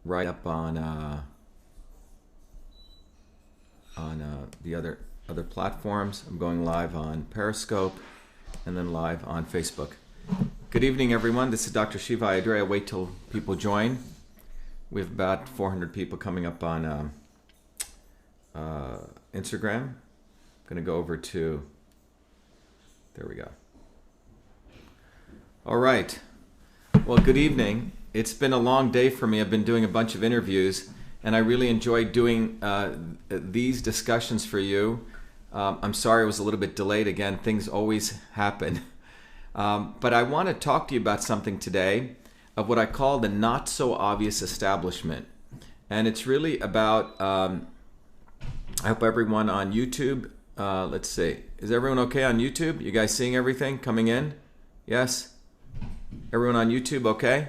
right up on the other platforms. I'm going live on Periscope and then live on Facebook. Good evening, everyone. This is Dr. Shiva Ayyadurai. I'll wait till people join. We have about 400 people coming up on Instagram. I'm going to go over to, there we go. All right. Well, good evening. It's been a long day for me. I've been doing a bunch of interviews, and I really enjoyed doing these discussions for you. I'm sorry I was a little bit delayed again. Things always happen. But I want to talk to you about something today of what I call the not so obvious establishment. And it's really about, I hope everyone on YouTube, let's see, is everyone okay on YouTube? You guys seeing everything coming in? Yes? Everyone on YouTube okay?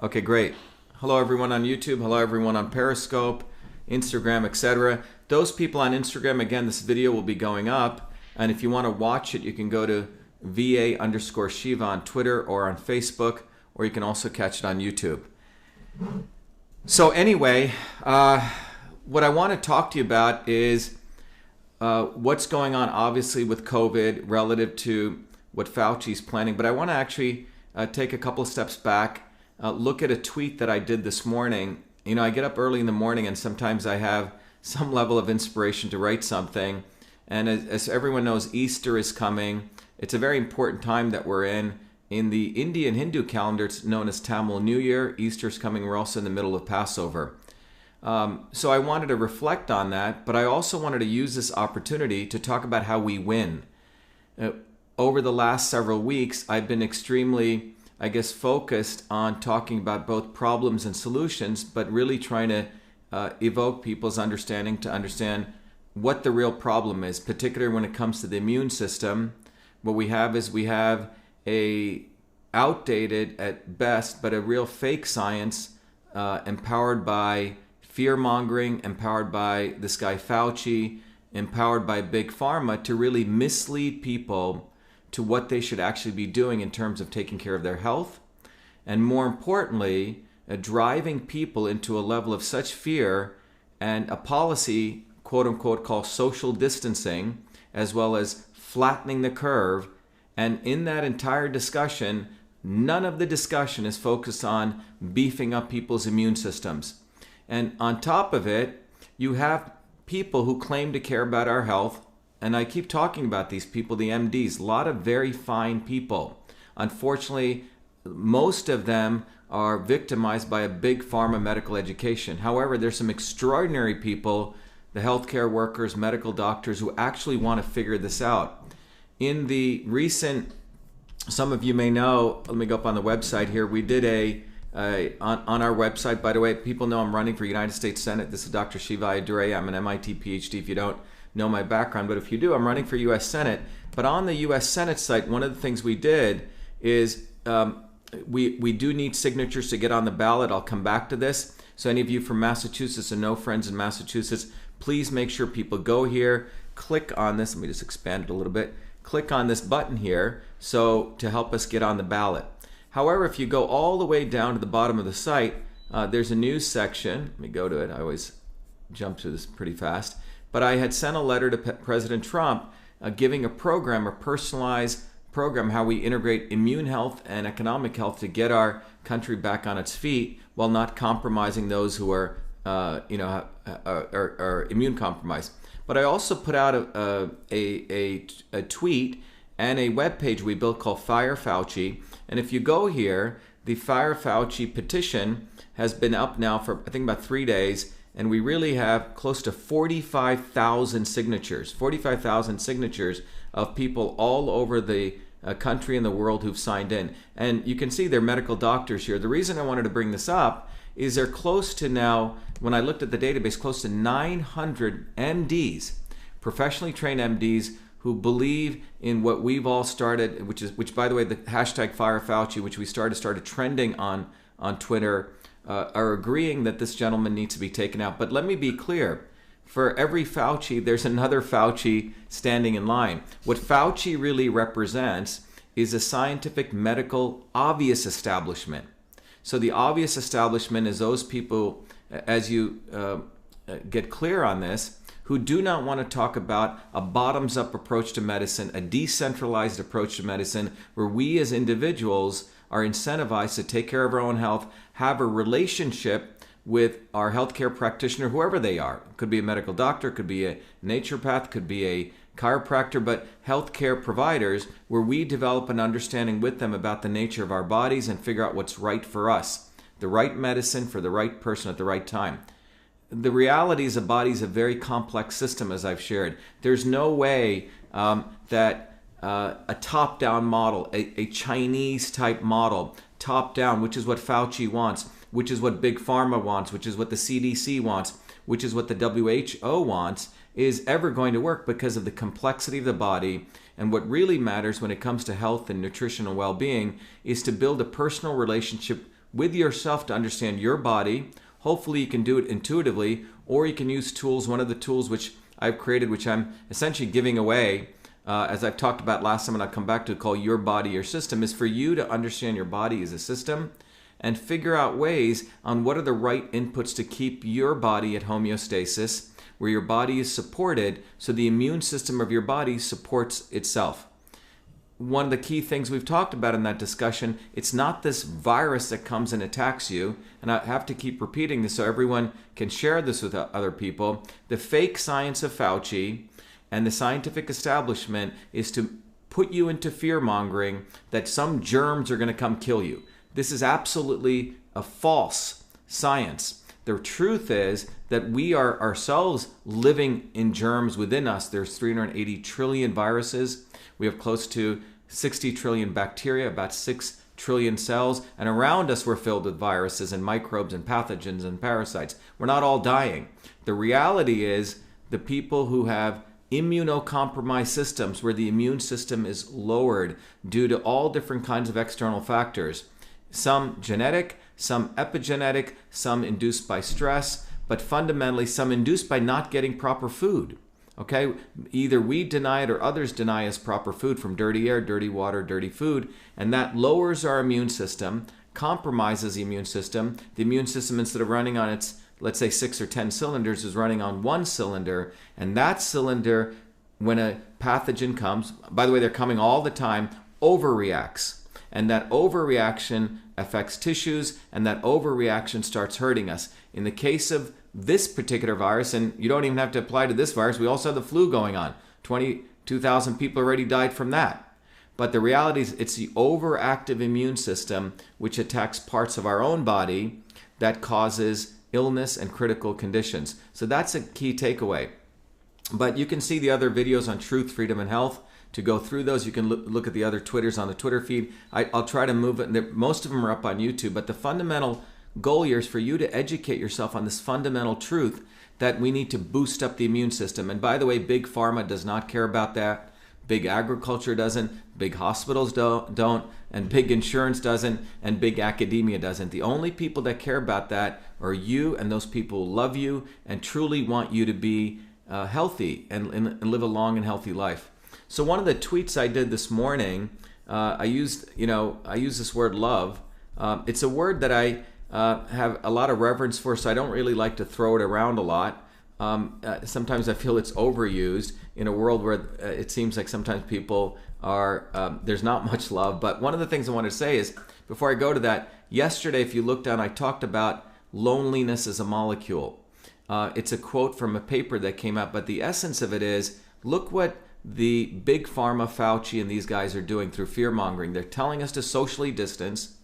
Okay, great. Hello everyone on YouTube, hello everyone on Periscope, Instagram, etc. Those people on Instagram, again, this video will be going up. And if you want to watch it, you can go to VA_Shiva on Twitter or on Facebook, or you can also catch it on YouTube. So anyway, what I want to talk to you about is what's going on, obviously, with COVID relative to what Fauci's planning. But I want to actually take a couple steps back, look at a tweet that I did this morning. You know, I get up early in the morning and sometimes I have some level of inspiration to write something. And as everyone knows, Easter is coming. It's a very important time that we're in. In the Indian Hindu calendar, it's known as Tamil New Year. Easter's coming. We're also in the middle of Passover. So I wanted to reflect on that, but I also wanted to use this opportunity to talk about how we win. Over the last several weeks, I've been extremely, I guess, focused on talking about both problems and solutions, but really trying to evoke people's understanding to understand what the real problem is, particularly when it comes to the immune system. What we have is we have a outdated at best, but a real fake science empowered by fear-mongering, empowered by this guy Fauci, empowered by Big Pharma to really mislead people to what they should actually be doing in terms of taking care of their health. And more importantly, driving people into a level of such fear and a policy, quote unquote, called social distancing, as well as flattening the curve. And in that entire discussion, none of the discussion is focused on beefing up people's immune systems. And on top of it, you have people who claim to care about our health. And I keep talking about these people, the MDs, a lot of very fine people. Unfortunately, most of them are victimized by a big pharma medical education. However, there's some extraordinary people, the healthcare workers, medical doctors, who actually want to figure this out. In the recent, some of you may know, let me go up on the website here, we did on our website, by the way, people know I'm running for United States Senate. This is Dr. Shiva Ayyadurai. I'm an MIT PhD, if you don't know my background, but if you do, I'm running for U.S. Senate. But on the U.S. Senate site, one of the things we did is we do need signatures to get on the ballot. I'll come back to this. So any of you from Massachusetts and no friends in Massachusetts, please make sure people go here, click on this. Let me just expand it a little bit. Click on this button here so to help us get on the ballot. However, if you go all the way down to the bottom of the site, there's a news section. Let me go to it. I always jump to this pretty fast. But I had sent a letter to President Trump giving a program, a personalized program, how we integrate immune health and economic health to get our country back on its feet while not compromising those who are, are immune compromised. But I also put out a tweet and a webpage we built called Fire Fauci. And if you go here, the Fire Fauci petition has been up now for, I think, about 3 days. And we really have close to 45,000 signatures, of people all over the country and the world who've signed in. And you can see they're medical doctors here. The reason I wanted to bring this up is they're close to now, when I looked at the database, close to 900 MDs, professionally trained MDs, who believe in what we've all started, which by the way, the hashtag Fire Fauci, which we started trending on Twitter, are agreeing that this gentleman needs to be taken out. But let me be clear. For every Fauci, there's another Fauci standing in line. What Fauci really represents is a scientific, medical, obvious establishment. So the obvious establishment is those people, as you get clear on this, who do not want to talk about a bottoms-up approach to medicine, a decentralized approach to medicine, where we as individuals are incentivized to take care of our own health, have a relationship with our healthcare practitioner, whoever they are. It could be a medical doctor, could be a naturopath, could be a chiropractor, but healthcare providers, where we develop an understanding with them about the nature of our bodies and figure out what's right for us, the right medicine for the right person at the right time. The reality is a body is a very complex system, as I've shared. There's no way that a top-down model, a Chinese-type model, top-down, which is what Fauci wants, which is what Big Pharma wants, which is what the CDC wants, which is what the WHO wants, is ever going to work because of the complexity of the body. And what really matters when it comes to health and nutrition and well-being is to build a personal relationship with yourself to understand your body. Hopefully you can do it intuitively, or you can use tools. One of the tools which I've created, which I'm essentially giving away, as I've talked about last time and I'll come back to, call Your Body, Your System, is for you to understand your body as a system and figure out ways on what are the right inputs to keep your body at homeostasis, where your body is supported so the immune system of your body supports itself. One of the key things we've talked about in that discussion, it's not this virus that comes and attacks you, and I have to keep repeating this so everyone can share this with other people. The fake science of Fauci and the scientific establishment is to put you into fear-mongering that some germs are going to come kill you. This is absolutely a false science. The truth is that we are ourselves living in germs within us. There's 380 trillion viruses. We have close to 60 trillion bacteria, about 6 trillion cells, and around us we're filled with viruses and microbes and pathogens and parasites. We're not all dying. The reality is the people who have immunocompromised systems, where the immune system is lowered due to all different kinds of external factors, some genetic, some epigenetic, some induced by stress, but fundamentally some induced by not getting proper food. Okay, either we deny it or others deny us proper food from dirty air, dirty water, dirty food, and that lowers our immune system, compromises the immune system. The immune system, instead of running on its, let's say, 6 or 10 cylinders, is running on one cylinder, and that cylinder, when a pathogen comes, by the way, they're coming all the time, overreacts. And that overreaction affects tissues, and that overreaction starts hurting us. In the case of this particular virus, and you don't even have to apply to this virus, we also have the flu going on. 22,000 people already died from that. But the reality is it's the overactive immune system which attacks parts of our own body that causes illness and critical conditions. So that's a key takeaway. But you can see the other videos on truth, freedom, and health. To go through those, you can look at the other Twitters on the Twitter feed. I'll try to move it. Most of them are up on YouTube, but the fundamental goal here is for you to educate yourself on this fundamental truth that we need to boost up the immune system. And by the way, Big Pharma does not care about that. Big agriculture doesn't. Big hospitals don't. And big insurance doesn't. And big academia doesn't. The only people that care about that are you and those people who love you and truly want you to be healthy and live a long and healthy life. So one of the tweets I did this morning, I used this word love. It's a word that I have a lot of reverence for, so I don't really like to throw it around a lot. Sometimes I feel it's overused in a world where it seems like sometimes people are, there's not much love. But one of the things I want to say is, before I go to that, yesterday, if you look down, I talked about loneliness as a molecule. It's a quote from a paper that came out, but the essence of it is, look what the Big Pharma, Fauci, and these guys are doing through fear-mongering. They're telling us to socially distance,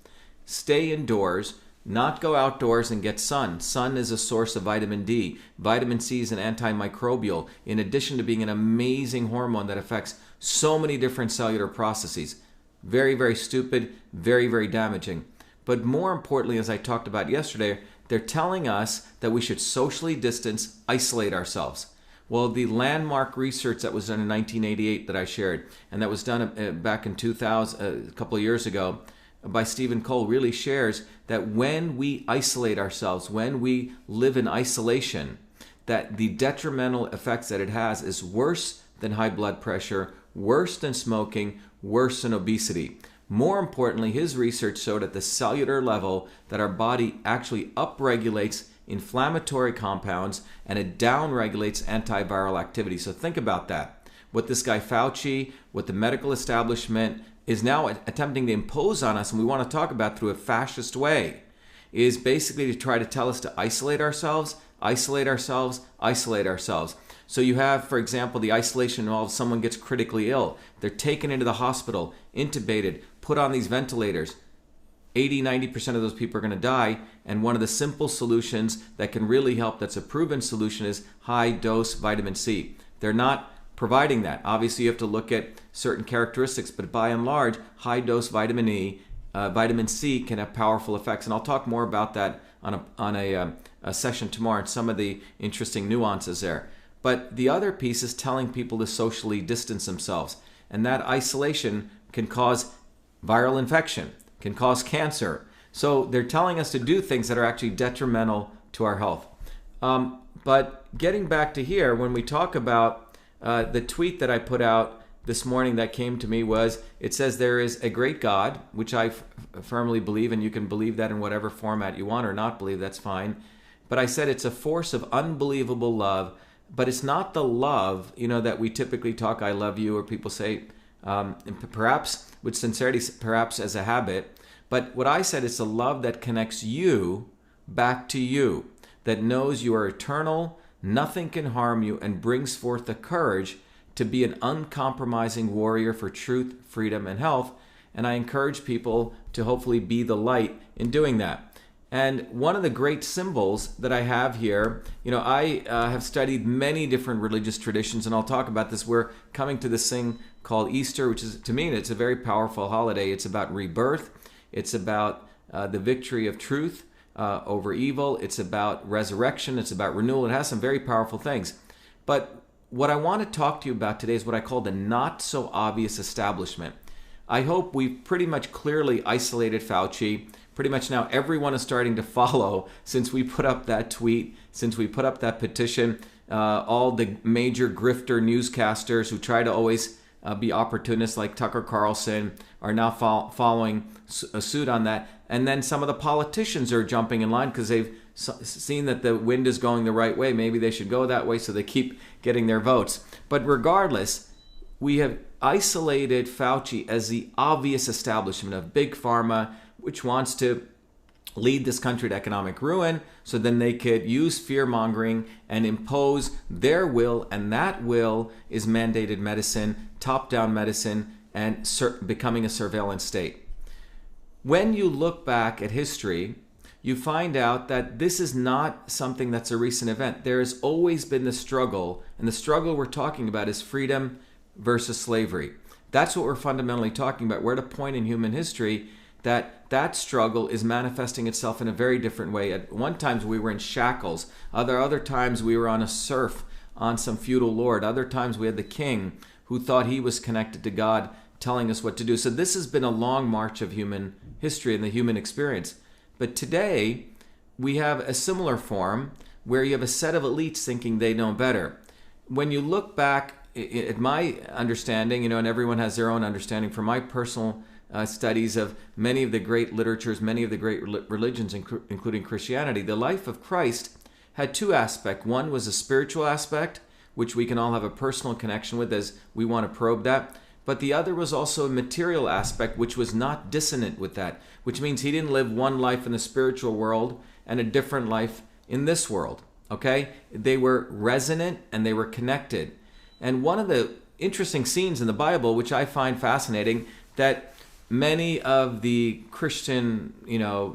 stay indoors, not go outdoors and get sun. Sun is a source of vitamin D. Vitamin C is an antimicrobial, in addition to being an amazing hormone that affects so many different cellular processes. Very, very stupid, very, very damaging. But more importantly, as I talked about yesterday, they're telling us that we should socially distance, isolate ourselves. Well, the landmark research that was done in 1988 that I shared, and that was done back in 2000, a couple of years ago, by Stephen Cole, really shares that when we isolate ourselves, when we live in isolation, that the detrimental effects that it has is worse than high blood pressure, worse than smoking, worse than obesity. More importantly, his research showed at the cellular level that our body actually upregulates inflammatory compounds and it downregulates antiviral activity. So think about that. What this guy Fauci, what the medical establishment is now attempting to impose on us, and we want to talk about through a fascist way, is basically to try to tell us to isolate ourselves, isolate ourselves, isolate ourselves. So you have, for example, the isolation involves someone gets critically ill. They're taken into the hospital, intubated, put on these ventilators. 80-90% of those people are going to die, and one of the simple solutions that can really help, that's a proven solution, is high dose vitamin C. They're not providing that. Obviously you have to look at certain characteristics, but by and large, high dose vitamin C can have powerful effects, and I'll talk more about that on a session tomorrow and some of the interesting nuances there. But the other piece is telling people to socially distance themselves, and that isolation can cause viral infection, can cause cancer. So they're telling us to do things that are actually detrimental to our health. But getting back to here, when we talk about the tweet that I put out this morning that came to me was, it says there is a great God, which I firmly believe, and you can believe that in whatever format you want or not believe, that's fine. But I said it's a force of unbelievable love, but it's not the love, that we typically talk, I love you, or people say, perhaps with sincerity, perhaps as a habit. But what I said is a love that connects you back to you, that knows you are eternal, nothing can harm you, and brings forth the courage to be an uncompromising warrior for truth, freedom, and health. And I encourage people to hopefully be the light in doing that. And one of the great symbols that I have here, I have studied many different religious traditions, and I'll talk about this. We're coming to this thing called Easter, which is, to me, it's a very powerful holiday. It's about rebirth. It's about the victory of truth over evil. It's about resurrection. It's about renewal. It has some very powerful things. But what I want to talk to you about today is what I call the not so obvious establishment. I hope we've pretty much clearly isolated Fauci. Pretty much now everyone is starting to follow since we put up that tweet, since we put up that petition. All the major grifter newscasters who try to always be opportunists like Tucker Carlson are now following suit on that. And then some of the politicians are jumping in line because they've seen that the wind is going the right way. Maybe they should go that way, so they keep getting their votes. But regardless, we have isolated Fauci as the obvious establishment of big pharma, which wants to lead this country to economic ruin, so then they could use fear-mongering and impose their will, and that will is mandated medicine, top-down medicine, and becoming a surveillance state. When you look back at history, you find out that this is not something that's a recent event. There has always been the struggle, and the struggle we're talking about is freedom versus slavery. That's what we're fundamentally talking about. We're at a point in human history that struggle is manifesting itself in a very different way. At one time we were in shackles. Other times we were on a serf on some feudal lord. Other times we had the king who thought he was connected to God telling us what to do. So this has been a long march of human history and the human experience. But today we have a similar form where you have a set of elites thinking they know better. When you look back at my understanding, and everyone has their own understanding, from my personal studies of many of the great literatures, many of the great religions, including Christianity, the life of Christ had two aspects. One was a spiritual aspect, which we can all have a personal connection with as we want to probe that. But the other was also a material aspect, which was not dissonant with that, which means he didn't live one life in the spiritual world and a different life in this world. Okay? They were resonant and they were connected. And one of the interesting scenes in the Bible, which I find fascinating, that many of the Christian,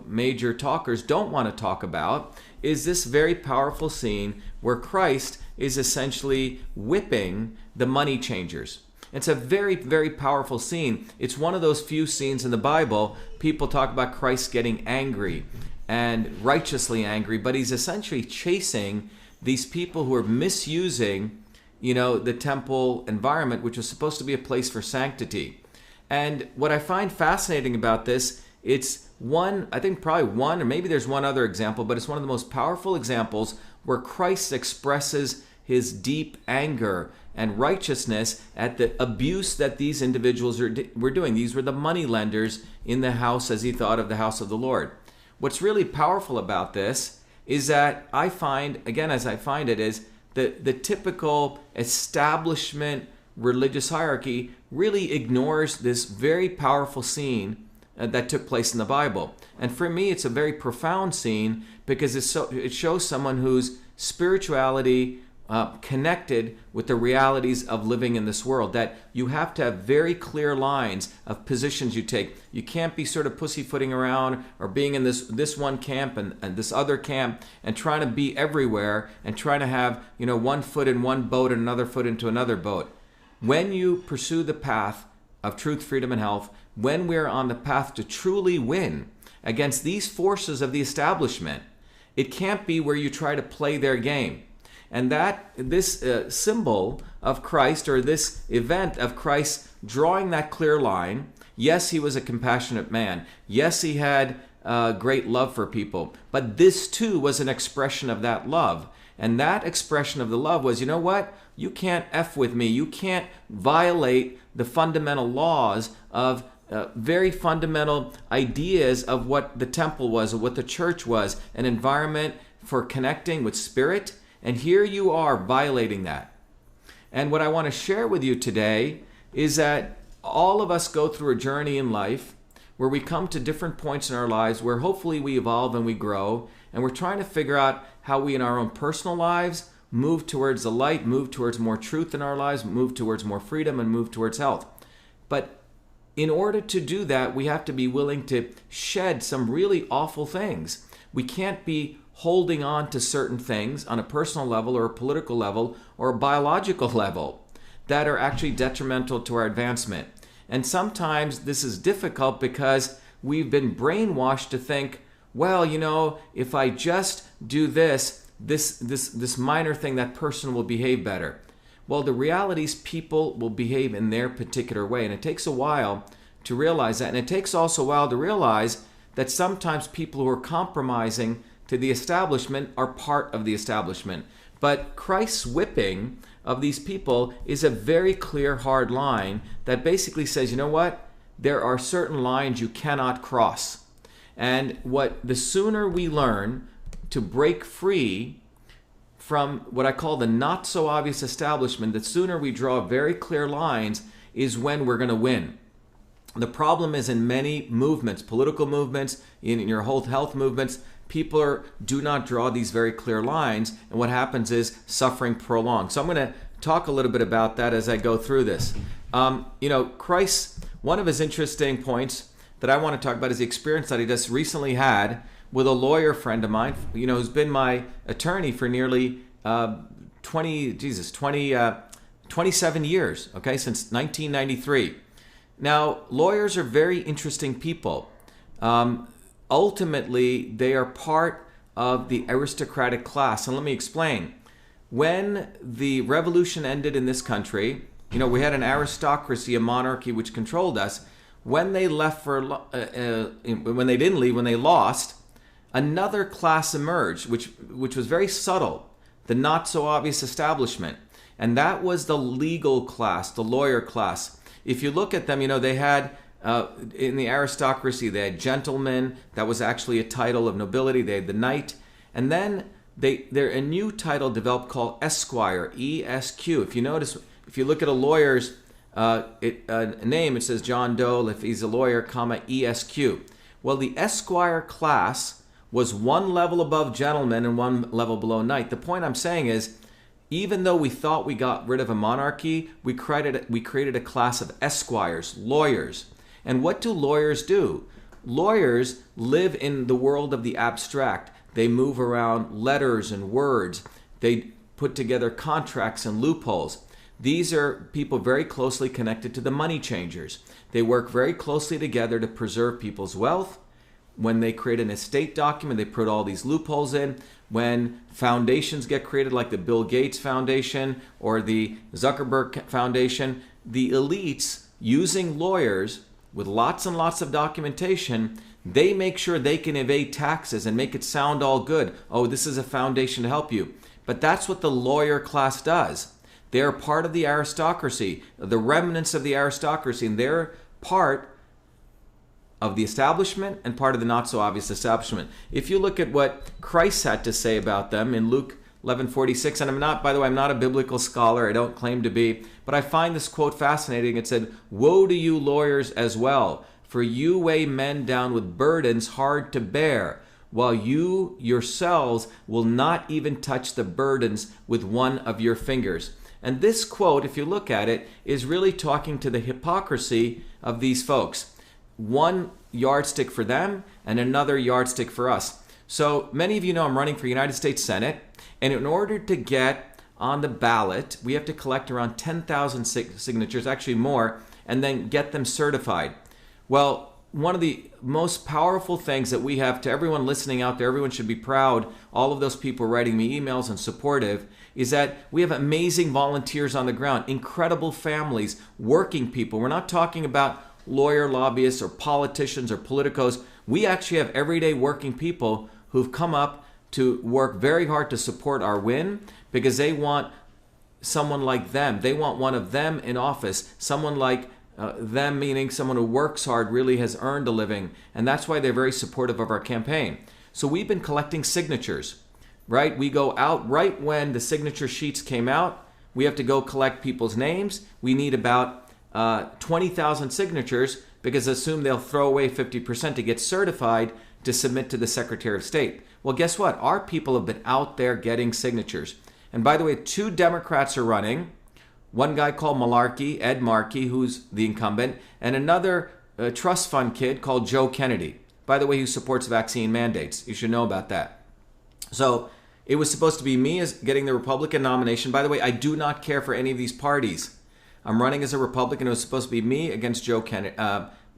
major talkers don't want to talk about, is this very powerful scene where Christ is essentially whipping the money changers. It's a very, very powerful scene. It's one of those few scenes in the Bible. People talk about Christ getting angry and righteously angry, but he's essentially chasing these people who are misusing, the temple environment, which was supposed to be a place for sanctity. And what I find fascinating about this, it's one, I think probably one, or maybe there's one other example, but it's one of the most powerful examples where Christ expresses his deep anger and righteousness at the abuse that these individuals were doing. These were the money lenders in the house, as he thought of the house of the Lord. What's really powerful about this is that I find, again, as I find it, is the typical establishment religious hierarchy really ignores this very powerful scene that took place in the Bible. And for me, it's a very profound scene because it shows someone whose spirituality connected with the realities of living in this world, that you have to have very clear lines of positions you take. You can't be sort of pussyfooting around or being in this one camp and this other camp and trying to be everywhere and trying to have, one foot in one boat and another foot into another boat. When you pursue the path of truth, freedom, and health, when we're on the path to truly win against these forces of the establishment, it can't be where you try to play their game. And that this symbol of Christ, or this event of Christ drawing that clear line, yes, he was a compassionate man. Yes, he had great love for people. But this too was an expression of that love. And that expression of the love was, you know what? You can't F with me. You can't violate the fundamental laws of very fundamental ideas of what the temple was, or what the church was, an environment for connecting with spirit. And here you are violating that. And what I want to share with you today is that all of us go through a journey in life where we come to different points in our lives where hopefully we evolve and we grow, and we're trying to figure out how we in our own personal lives move towards the light, move towards more truth in our lives, move towards more freedom, and move towards health. But in order to do that, we have to be willing to shed some really awful things. We can't be holding on to certain things on a personal level or a political level or a biological level that are actually detrimental to our advancement. And sometimes this is difficult because we've been brainwashed to think, well, if I just do this minor thing, that person will behave better. Well, the reality is people will behave in their particular way. And it takes a while to realize that. And it takes also a while to realize that sometimes people who are compromising to the establishment are part of the establishment. But Christ's whipping of these people is a very clear, hard line that basically says, you know what? There are certain lines you cannot cross. And the sooner we learn to break free from what I call the not so obvious establishment, the sooner we draw very clear lines is when we're going to win. The problem is in many movements, political movements, in your whole health movements, people do not draw these very clear lines, and what happens is suffering prolonged. So I'm going to talk a little bit about that as I go through this. Christ, one of his interesting points that I want to talk about is the experience that he just recently had with a lawyer friend of mine, who's been my attorney for nearly 27 years, okay, since 1993. Now, lawyers are very interesting people. Ultimately, they are part of the aristocratic class. And let me explain. When the revolution ended in this country, we had an aristocracy, a monarchy which controlled us. When they left when they didn't leave, when they lost, another class emerged, which was very subtle, the not so obvious establishment. And that was the legal class, the lawyer class. If you look at them, they had, in the aristocracy, they had gentlemen. That was actually a title of nobility. They had the knight. And then a new title developed called Esquire, E-S-Q. If you notice, if you look at a lawyer's name, it says John Doe, if he's a lawyer, comma, E-S-Q. Well, the Esquire class was one level above gentleman and one level below knight. The point I'm saying is, even though we thought we got rid of a monarchy, we created a class of esquires, lawyers. And what do lawyers do? Lawyers live in the world of the abstract. They move around letters and words. They put together contracts and loopholes. These are people very closely connected to the money changers. They work very closely together to preserve people's wealth. When they create an estate document, they put all these loopholes in. When foundations get created, like the Bill Gates Foundation or the Zuckerberg Foundation, the elites, using lawyers with lots and lots of documentation, they make sure they can evade taxes and make it sound all good. Oh, this is a foundation to help you. But that's what the lawyer class does. They're part of the aristocracy, the remnants of the aristocracy, and they're part of the establishment and part of the not so obvious establishment. If you look at what Christ had to say about them in Luke 11:46, and I'm not, by the way, I'm not a biblical scholar, I don't claim to be, but I find this quote fascinating. It said, "Woe to you lawyers as well, for you weigh men down with burdens hard to bear, while you yourselves will not even touch the burdens with one of your fingers." And this quote, if you look at it, is really talking to the hypocrisy of these folks. One yardstick for them and another yardstick for us. So many of you know I'm running for United States Senate, and in order to get on the ballot, we have to collect around 10,000 signatures, actually more, and then get them certified. Well, one of the most powerful things that we have, to everyone listening out there, everyone should be proud, all of those people writing me emails and supportive, is that we have amazing volunteers on the ground, incredible families, working people. We're not talking about lawyer lobbyists or politicians or politicos. We actually have everyday working people who've come up to work very hard to support our win because they want someone like them. They want one of them in office, someone like them, meaning someone who works hard, really has earned a living, and that's why they're very supportive of our campaign. So we've been collecting signatures, right? We go out right when the signature sheets came out. We have to go collect people's names. We need about 20,000 signatures because assume they'll throw away 50% to get certified to submit to the Secretary of State. Well, guess what? Our people have been out there getting signatures. And by the way, 2 Democrats are running. One guy called Malarkey, Ed Markey, who's the incumbent, and another trust fund kid called Joe Kennedy. By the way, who supports vaccine mandates. You should know about that. So it was supposed to be me as getting the Republican nomination. By the way, I do not care for any of these parties. I'm running as a Republican. It was supposed to be me against Joe Kennedy,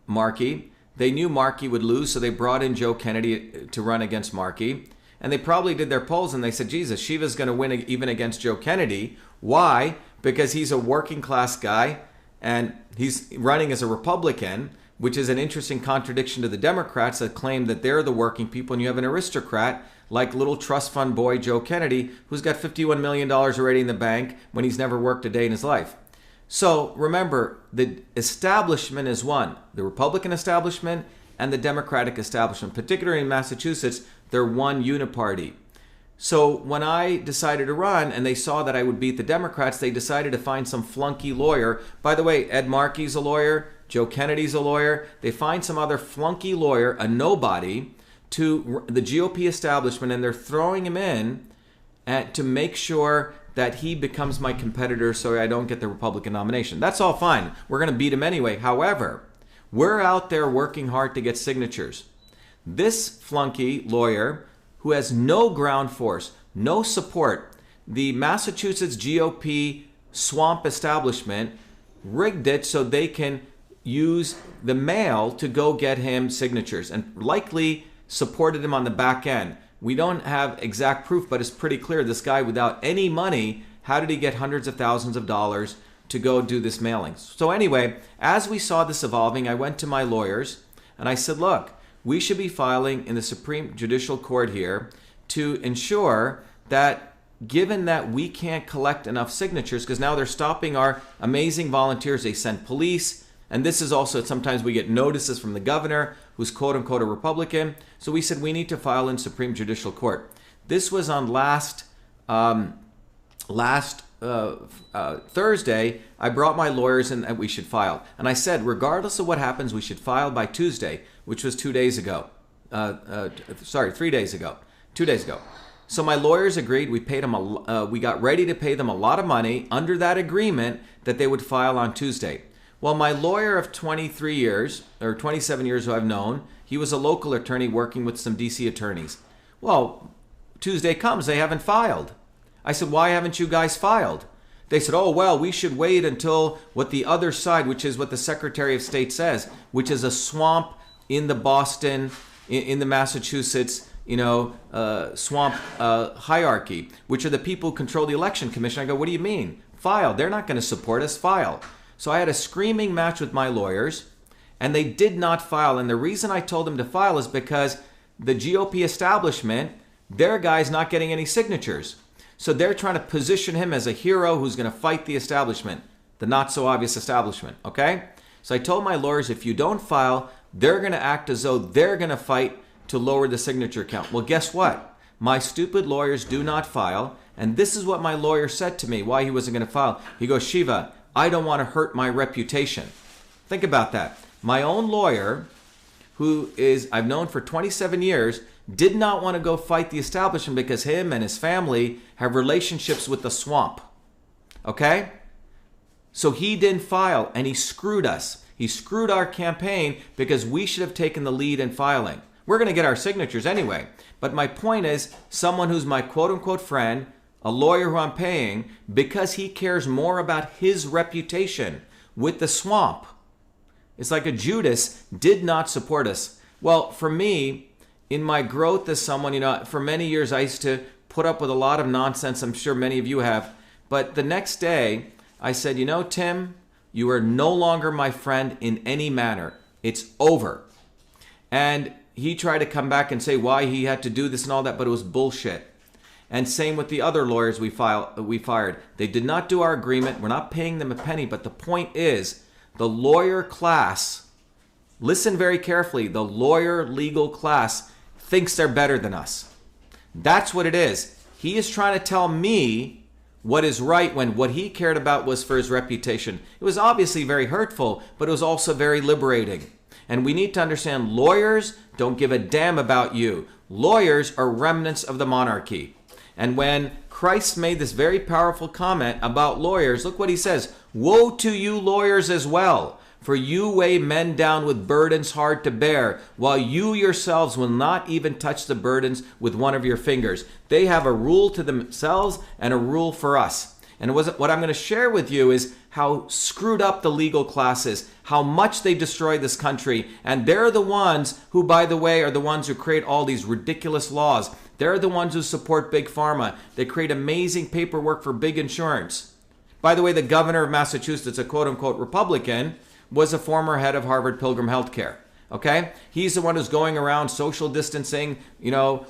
Markey. They knew Markey would lose, so they brought in Joe Kennedy to run against Markey. And they probably did their polls and they said, Jesus, Shiva's going to win even against Joe Kennedy. Why? Because he's a working class guy and he's running as a Republican, which is an interesting contradiction to the Democrats that claim that they're the working people, and you have an aristocrat like little trust fund boy Joe Kennedy who's got $51 million already in the bank when he's never worked a day in his life. So remember, the establishment is one, the Republican establishment and the Democratic establishment. Particularly in Massachusetts, they're one uniparty. So when I decided to run and they saw that I would beat the Democrats, they decided to find some flunky lawyer. By the way, Ed Markey's a lawyer, Joe Kennedy's a lawyer. They find some other flunky lawyer, a nobody, to the GOP establishment, and they're throwing him in to make sure that he becomes my competitor so I don't get the Republican nomination. That's all fine. We're going to beat him anyway. However, we're out there working hard to get signatures. This flunky lawyer who has no ground force, no support, the Massachusetts GOP swamp establishment rigged it so they can use the mail to go get him signatures and likely supported him on the back end. We don't have exact proof, but it's pretty clear this guy, without any money, how did he get hundreds of thousands of dollars to go do this mailing? So anyway, as we saw this evolving, I went to my lawyers and I said, look, we should be filing in the Supreme Judicial Court here to ensure that, given that we can't collect enough signatures, because now they're stopping our amazing volunteers, they send police, and this is also, sometimes we get notices from the governor, who's quote-unquote a Republican. So we said we need to file in Supreme Judicial Court. This was on last Thursday. I brought my lawyers in that we should file. And I said, regardless of what happens, we should file by Tuesday, which was 2 days ago. 3 days ago. 2 days ago. So my lawyers agreed. We paid them. We got ready to pay them a lot of money under that agreement that they would file on Tuesday. Well, my lawyer of 23 years, or 27 years who I've known, he was a local attorney working with some DC attorneys. Well, Tuesday comes, they haven't filed. I said, why haven't you guys filed? They said, oh, well, we should wait until what the other side, which is what the Secretary of State says, which is a swamp in the Boston, in the Massachusetts, swamp hierarchy, which are the people who control the election commission. I go, what do you mean? File. They're not going to support us. File. So I had a screaming match with my lawyers, and they did not file. And the reason I told them to file is because the GOP establishment, their guy's not getting any signatures. So they're trying to position him as a hero who's going to fight the establishment, the not so obvious establishment, okay? So I told my lawyers, if you don't file, they're going to act as though they're going to fight to lower the signature count. Well, guess what? My stupid lawyers do not file, and this is what my lawyer said to me, why he wasn't going to file. He goes, Shiva, I don't want to hurt my reputation. Think about that. My own lawyer, who I've known for 27 years, did not want to go fight the establishment because him and his family have relationships with the swamp. Okay? So he didn't file, and he screwed us. He screwed our campaign because we should have taken the lead in filing. We're going to get our signatures anyway. But my point is, someone who's my quote-unquote friend, a lawyer who I'm paying, because he cares more about his reputation with the swamp. It's like a Judas did not support us. Well, for me, in my growth as someone, for many years I used to put up with a lot of nonsense. I'm sure many of you have. But the next day, I said, Tim, you are no longer my friend in any manner. It's over. And he tried to come back and say why he had to do this and all that, but it was bullshit. And same with the other lawyers we fired. They did not do our agreement. We're not paying them a penny. But the point is, the lawyer class, listen very carefully, the lawyer legal class thinks they're better than us. That's what it is. He is trying to tell me what is right when what he cared about was for his reputation. It was obviously very hurtful, but it was also very liberating. And we need to understand lawyers don't give a damn about you. Lawyers are remnants of the monarchy. And when Christ made this very powerful comment about lawyers, look what he says. Woe to you lawyers as well, for you weigh men down with burdens hard to bear, while you yourselves will not even touch the burdens with one of your fingers. They have a rule to themselves and a rule for us. And what I'm going to share with you is how screwed up the legal class is, how much they destroy this country. And they're the ones who, by the way, are the ones who create all these ridiculous laws. They're the ones who support Big Pharma. They create amazing paperwork for big insurance. By the way, the governor of Massachusetts, a quote-unquote Republican, was a former head of Harvard Pilgrim Healthcare. Okay? He's the one who's going around social distancing,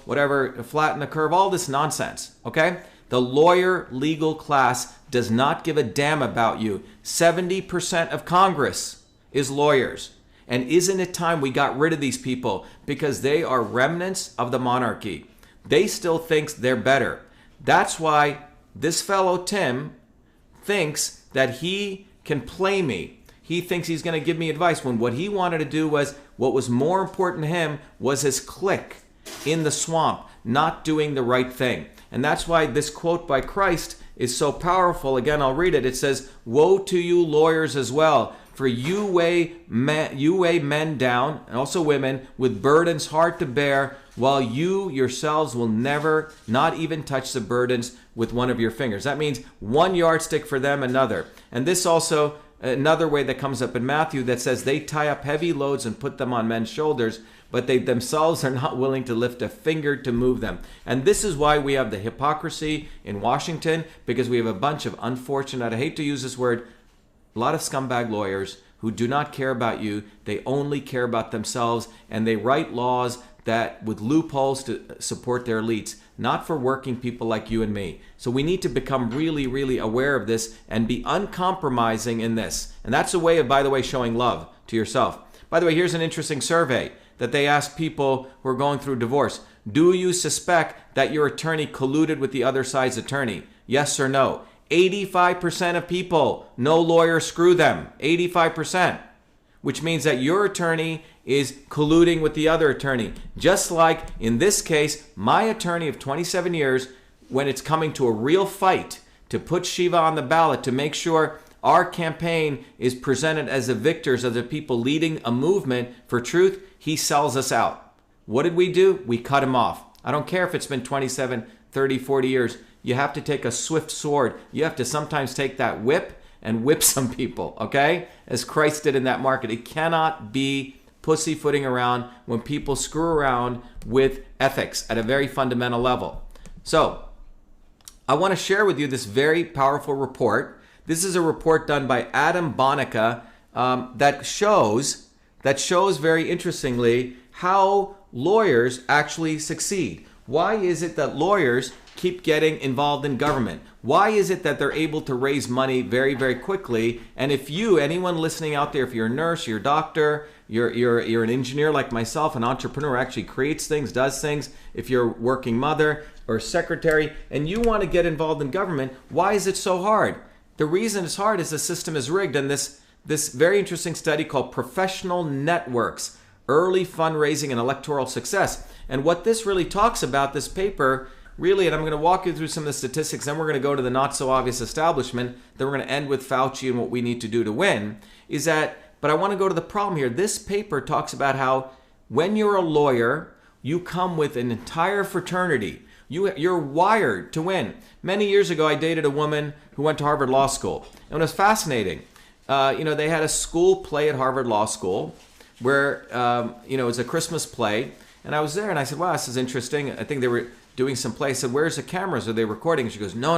whatever, flatten the curve, all this nonsense. Okay? The lawyer legal class does not give a damn about you. 70% of Congress is lawyers. And isn't it time we got rid of these people? Because they are remnants of the monarchy. They still think they're better. That's why this fellow Tim thinks that he can play me. He thinks he's going to give me advice when what he wanted to do was, what was more important to him was his clique in the swamp, not doing the right thing. And that's why this quote by Christ is so powerful. Again, I'll read it. It says, woe to you lawyers as well, for you weigh men down, and also women, with burdens hard to bear, while you yourselves will never, not even touch the burdens with one of your fingers. That means one yardstick for them, another. And this also, another way that comes up in Matthew that says they tie up heavy loads and put them on men's shoulders, but they themselves are not willing to lift a finger to move them. And this is why we have the hypocrisy in Washington, because we have a bunch of unfortunate, I hate to use this word, a lot of scumbag lawyers who do not care about you. They only care about themselves, and they write laws that with loopholes to support their elites, not for working people like you and me. So we need to become really, really aware of this and be uncompromising in this. And that's a way of, by the way, showing love to yourself. By the way, here's an interesting survey that they asked people who are going through divorce. Do you suspect that your attorney colluded with the other side's attorney? Yes or no? 85% of people, no lawyer, screw them. 85%. Which means that your attorney is colluding with the other attorney. Just like in this case, my attorney of 27 years, when it's coming to a real fight to put Shiva on the ballot to make sure our campaign is presented as the victors of the people leading a movement for truth, he sells us out. What did we do? We cut him off. I don't care if it's been 27, 30, 40 years. You have to take a swift sword. You have to sometimes take that whip and whip some people, okay? As Christ did in that market. It cannot be pussyfooting around when people screw around with ethics at a very fundamental level. So, I want to share with you this very powerful report. This is a report done by Adam Bonica that shows very interestingly how lawyers actually succeed. Why is it that lawyers keep getting involved in government? Why is it that they're able to raise money very, very quickly? And if you, anyone listening out there, if you're a nurse, you're a doctor, you're an engineer like myself, an entrepreneur, actually creates things, does things, if you're a working mother or secretary, and you want to get involved in government, why is it so hard? The reason it's hard is the system is rigged. And this very interesting study called Professional Networks, Early Fundraising and Electoral Success. And what this really talks about, this paper, really, and I'm going to walk you through some of the statistics, then we're going to go to the not so obvious establishment, then we're going to end with Fauci and what we need to do to win, is that, but I want to go to the problem here. This paper talks about how when you're a lawyer, you come with an entire fraternity. You're wired to win. Many years ago, I dated a woman who went to Harvard Law School. And it was fascinating. They had a school play at Harvard Law School where, it was a Christmas play. And I was there and I said, wow, this is interesting. I think they were doing some play. I said, where's the cameras? Are they recording? And she goes, no.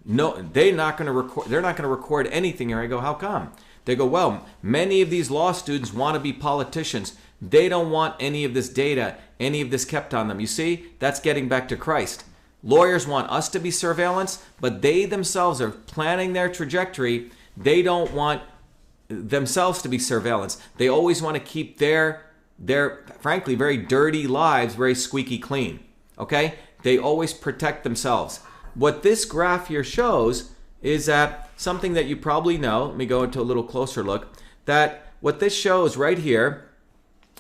No, they're not going to record. They're not going to record anything here. I go, how come? They go, well, many of these law students want to be politicians. They don't want any of this data, any of this kept on them. You see, that's getting back to Christ. Lawyers want us to be surveillance, but they themselves are planning their trajectory. They don't want themselves to be surveillance. They always want to keep their frankly very dirty lives very squeaky clean. Okay? They always protect themselves. What this graph here shows is that something that you probably know, let me go into a little closer look, that what this shows right here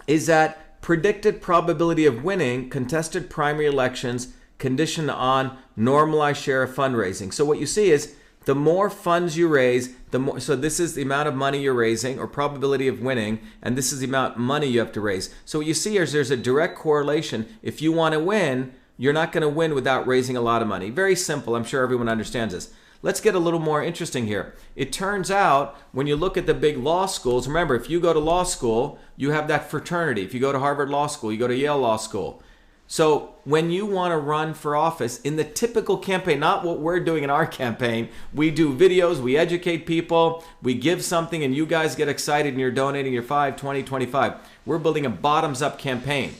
is that predicted probability of winning contested primary elections conditioned on normalized share of fundraising. So what you see is the more funds you raise, the more, so this is the amount of money you're raising or probability of winning, and this is the amount of money you have to raise. So what you see is there's a direct correlation. If you want to win, you're not going to win without raising a lot of money. Very simple. I'm sure everyone understands this. Let's get a little more interesting here. It turns out when you look at the big law schools, remember, if you go to law school, you have that fraternity. If you go to Harvard Law School, you go to Yale Law School. So when you want to run for office in the typical campaign, not what we're doing in our campaign, we do videos, we educate people, we give something, and you guys get excited and you're donating your 5, 20, 25. We're building a bottoms-up campaign.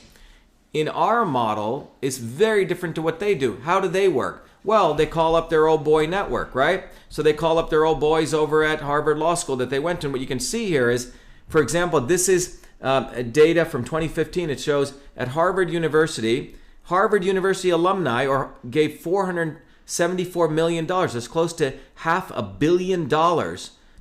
In our model, it's very different to what they do. How do they work? Well, they call up their old boy network, right? So they call up their old boys over at Harvard Law School that they went to. And what you can see here is, for example, this is data from 2015. It shows at Harvard University alumni gave $474 million. That's close to $500 million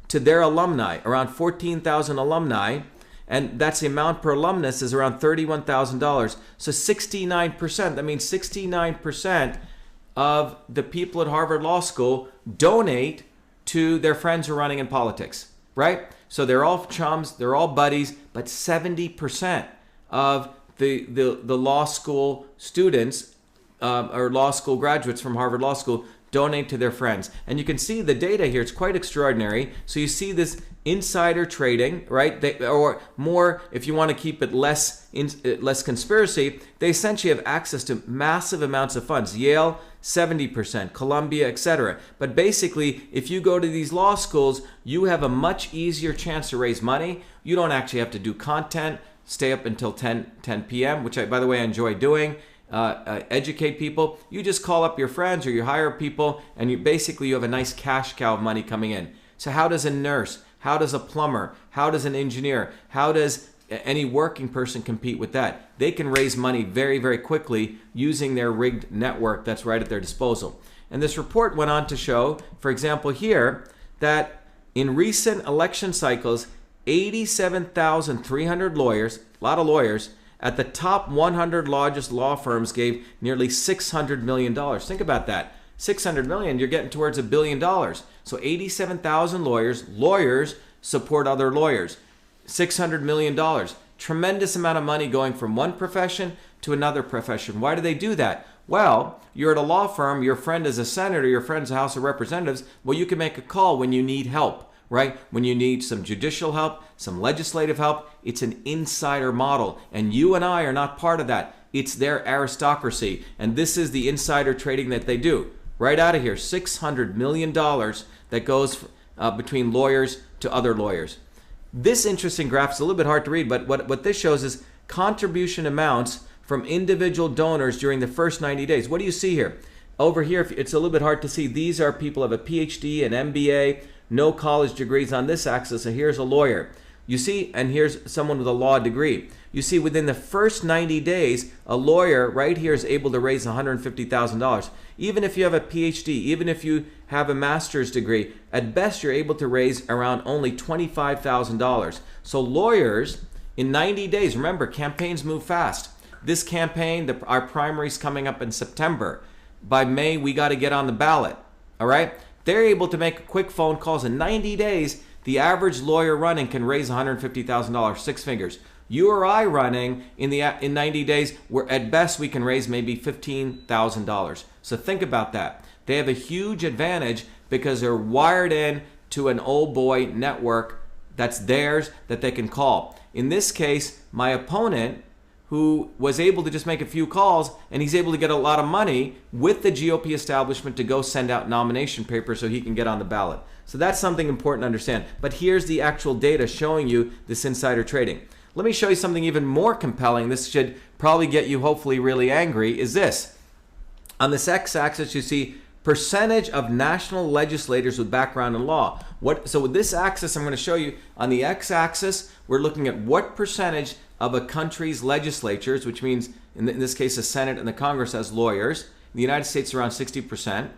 to their alumni, around 14,000 alumni. And that's the amount per alumnus is around $31,000. So 69%, that means 69% of the people at Harvard Law School donate to their friends who are running in politics, right? So they're all chums, they're all buddies, but 70% of the law school students or law school graduates from Harvard Law School donate to their friends. And you can see the data here, it's quite extraordinary. So you see this insider trading, right? Or more, if you want to keep it less conspiracy, they essentially have access to massive amounts of funds. Yale, 70%, Columbia, etc. But basically, if you go to these law schools, you have a much easier chance to raise money. You don't actually have to do content, stay up until 10 p.m., which by the way, I enjoy doing. Educate people. You just call up your friends or you hire people, and you have a nice cash cow of money coming in. So how does a nurse, how does a plumber, how does an engineer, how does any working person compete with that? They can raise money very, very quickly using their rigged network that's right at their disposal. And this report went on to show, for example here, that in recent election cycles, 87,300 lawyers, a lot of lawyers, at the top 100 largest law firms gave nearly $600 million. Think about that. $600 million, you're getting towards $1 billion. So 87,000 lawyers support other lawyers. $600 million. Tremendous amount of money going from one profession to another profession. Why do they do that? Well, you're at a law firm, your friend is a senator, your friend's a House of Representatives. Well, you can make a call when you need help, right? When you need some judicial help, some legislative help. It's an insider model, and you and I are not part of that. It's their aristocracy, and this is the insider trading that they do. Right out of here, $600 million that goes between lawyers to other lawyers. This interesting graph is a little bit hard to read, but what this shows is contribution amounts from individual donors during the first 90 days. What do you see here? Over here, it's a little bit hard to see. These are people who have a PhD, an MBA, no college degrees on this axis. So here's a lawyer. You see, and here's someone with a law degree. You see, within the first 90 days, a lawyer right here is able to raise $150,000. Even if you have a PhD, even if you have a master's degree, at best you're able to raise around only $25,000. So lawyers, in 90 days, remember, campaigns move fast. This campaign, our primary is coming up in September. By May, we got to get on the ballot, all right? They're able to make quick phone calls. In 90 days, the average lawyer running can raise $150,000, 6 figures. You or I running in 90 days, where at best we can raise maybe $15,000. So think about that. They have a huge advantage because they're wired in to an old boy network that's theirs that they can call. In this case, my opponent, who was able to just make a few calls, and he's able to get a lot of money with the GOP establishment to go send out nomination papers so he can get on the ballot. So that's something important to understand. But here's the actual data showing you this insider trading. Let me show you something even more compelling. This should probably get you hopefully really angry, is this. On this x-axis, you see percentage of national legislators with background in law. So with this axis, I'm going to show you on the x-axis, we're looking at what percentage of a country's legislatures, which means in this case the Senate and the Congress has lawyers. In the United States, around 60%.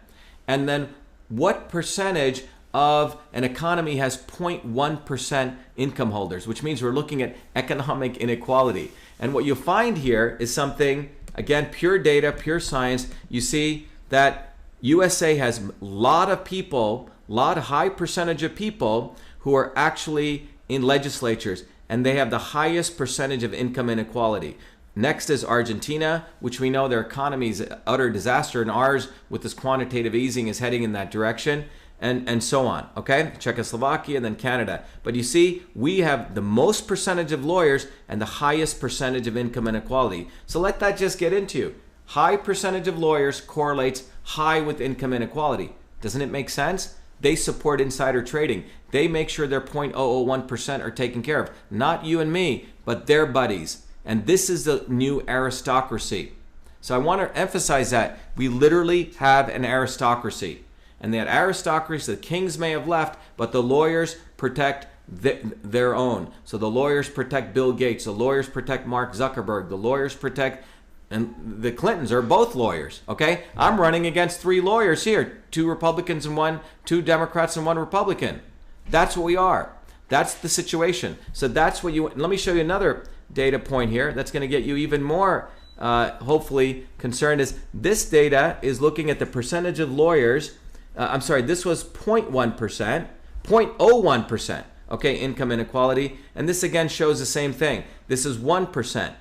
And then what percentage of an economy has 0.1% income holders, which means we're looking at economic inequality. And what you'll find here is something, again, pure data, pure science. You see that USA has a lot of people, high percentage of people who are actually in legislatures, and they have the highest percentage of income inequality. Next is Argentina, which we know their economy is an utter disaster, and ours, with this quantitative easing, is heading in that direction, and so on, okay? Czechoslovakia, and then Canada. But you see, we have the most percentage of lawyers and the highest percentage of income inequality. So let that just get into you. High percentage of lawyers correlates high with income inequality. Doesn't it make sense? They support insider trading. They make sure their 0.001% are taken care of. Not you and me, but their buddies. And this is the new aristocracy. So I want to emphasize that. We literally have an aristocracy. And that aristocracy, the kings may have left, but the lawyers protect their own. So the lawyers protect Bill Gates. The lawyers protect Mark Zuckerberg. The lawyers protect... And the Clintons are both lawyers, okay? I'm running against 3 lawyers here, 2 Republicans and 2 Democrats and 1 Republican. That's what we are. That's the situation. So that's what you, let me show you another data point here that's going to get you even more, hopefully, concerned. Is this data is looking at the percentage of lawyers, I'm sorry, this was 0.1%, 0.01%, okay, income inequality. And this again shows the same thing. This is 1%.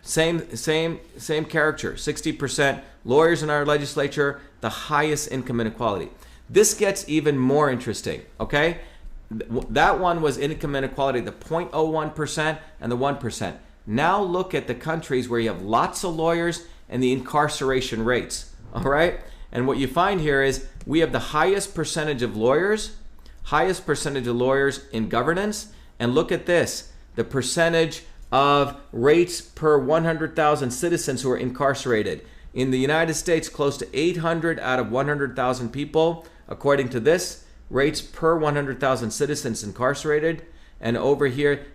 Same character, 60% lawyers in our legislature, the highest income inequality. This gets even more interesting, okay? That one was income inequality, the 0.01% and the 1%. Now look at the countries where you have lots of lawyers and the incarceration rates, all right? And what you find here is we have the highest percentage of lawyers in governance, and look at this, the percentage of rates per 100,000 citizens who are incarcerated. In the United States, close to 800 out of 100,000 people, according to this, rates per 100,000 citizens incarcerated. And over here,